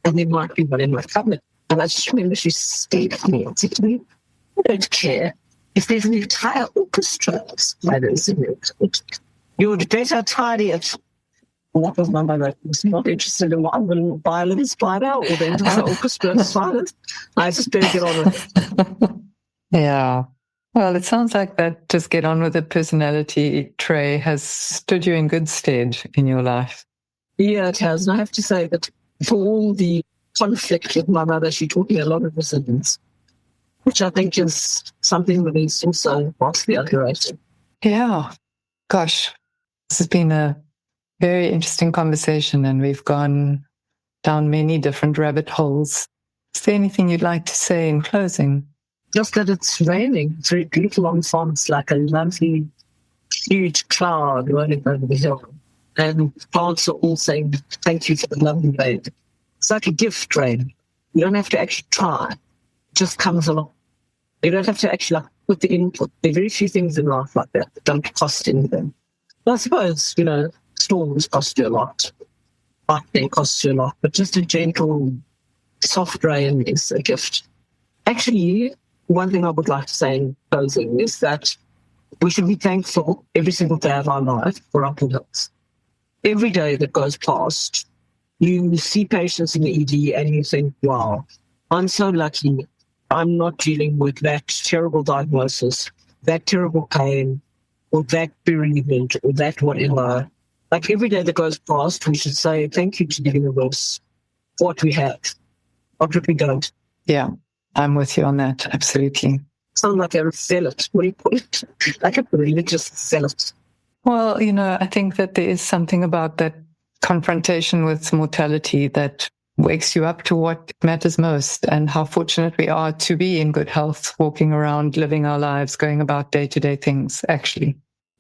And there might be one in my cupboard. And I just remember she stared at me and said to me, I don't care if there's an entire orchestra of spiders in your cupboard. You'd better tidy it. And that was my mother. I was not interested in one little violin spider or the entire orchestra of spiders. I just better get on with it. Yeah. Well, it sounds like that just get on with it personality trait has stood you in good stead in your life. Yeah, it has. And I have to say that for all the conflict with my mother, she taught me a lot of resilience, which I think is something that is also vastly underrated. Yeah. Gosh, this has been a very interesting conversation and we've gone down many different rabbit holes. Is there anything you'd like to say in closing? Just that it's raining. It's very beautiful on fonts, like a lovely, huge cloud rolling over the hill. And plants are all saying, thank you for the lovely rain. It's like a gift rain. You don't have to actually try. It just comes along. You don't have to actually put the input. There are very few things in life like that don't cost anything. But I suppose, storms cost you a lot. Lightning costs you a lot. But just a gentle, soft rain is a gift. Actually, one thing I would like to say in closing is that we should be thankful every single day of our life for our good health. Every day that goes past, you see patients in the ED and you think, wow, I'm so lucky. I'm not dealing with that terrible diagnosis, that terrible pain, or that bereavement, or that whatever. Like every day that goes past, we should say thank you to the universe for what we have, not what we don't. Yeah, I'm with you on that. Absolutely. Sound like a zealot. What do you call it? Like a religious zealot. Well, I think that there is something about that confrontation with mortality that wakes you up to what matters most and how fortunate we are to be in good health, walking around, living our lives, going about day-to-day things, actually.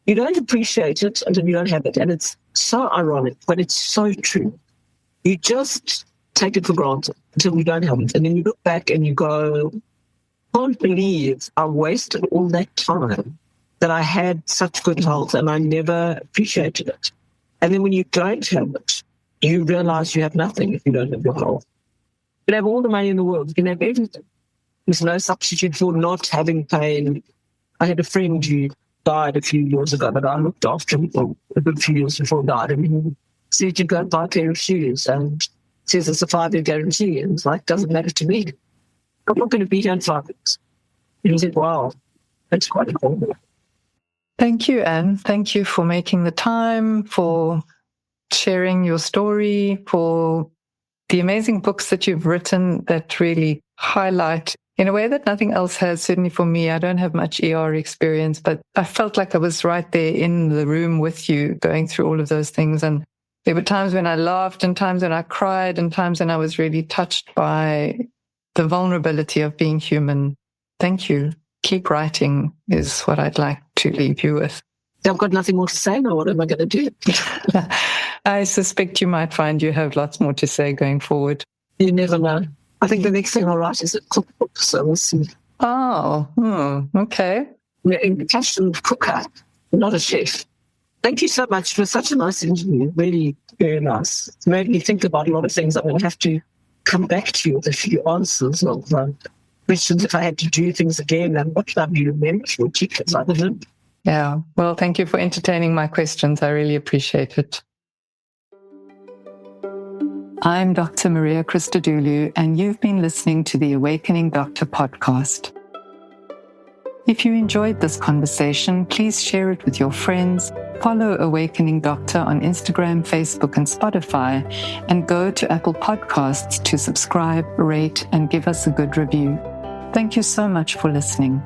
You don't appreciate it until you don't have it. And it's so ironic, but it's so true. You just take it for granted until you don't have it. And then you look back and you go, I can't believe I wasted all that time that I had such good health and I never appreciated it. And then when you don't have it, you realize you have nothing if you don't have your health. You can have all the money in the world. You can have everything. There's no substitute for not having pain. I had a friend who died a few years ago, but I looked after him for a good few years before he died. And he said, you go and buy a pair of shoes and says it's a 5-year guarantee. And it's like, doesn't matter to me. I'm not going to be here in 5 years. And he said, wow, that's quite important. Thank you, Anne. Thank you for making the time, for sharing your story, for the amazing books that you've written that really highlight in a way that nothing else has. Certainly for me, I don't have much ER experience, but I felt like I was right there in the room with you going through all of those things. And there were times when I laughed and times when I cried and times when I was really touched by the vulnerability of being human. Thank you. Keep writing is what I'd like to leave you with. I've got nothing more to say now. What am I going to do? I suspect you might find you have lots more to say going forward. You never know. I think the next thing I'll write is a cookbook, so we'll see. Oh, okay. In passion cooker, not a chef. Thank you so much for such a nice interview. Really very nice. It's made me think about a lot of things. I'm going to have to come back to you with a few answers of questions if I had to do things again. And what should I be remembered for? Because I don't know. Yeah. Well, thank you for entertaining my questions. I really appreciate it. I'm Dr. Maria Christodoulou, and you've been listening to the Awakening Doctor podcast. If you enjoyed this conversation, please share it with your friends, follow Awakening Doctor on Instagram, Facebook, and Spotify, and go to Apple Podcasts to subscribe, rate, and give us a good review. Thank you so much for listening.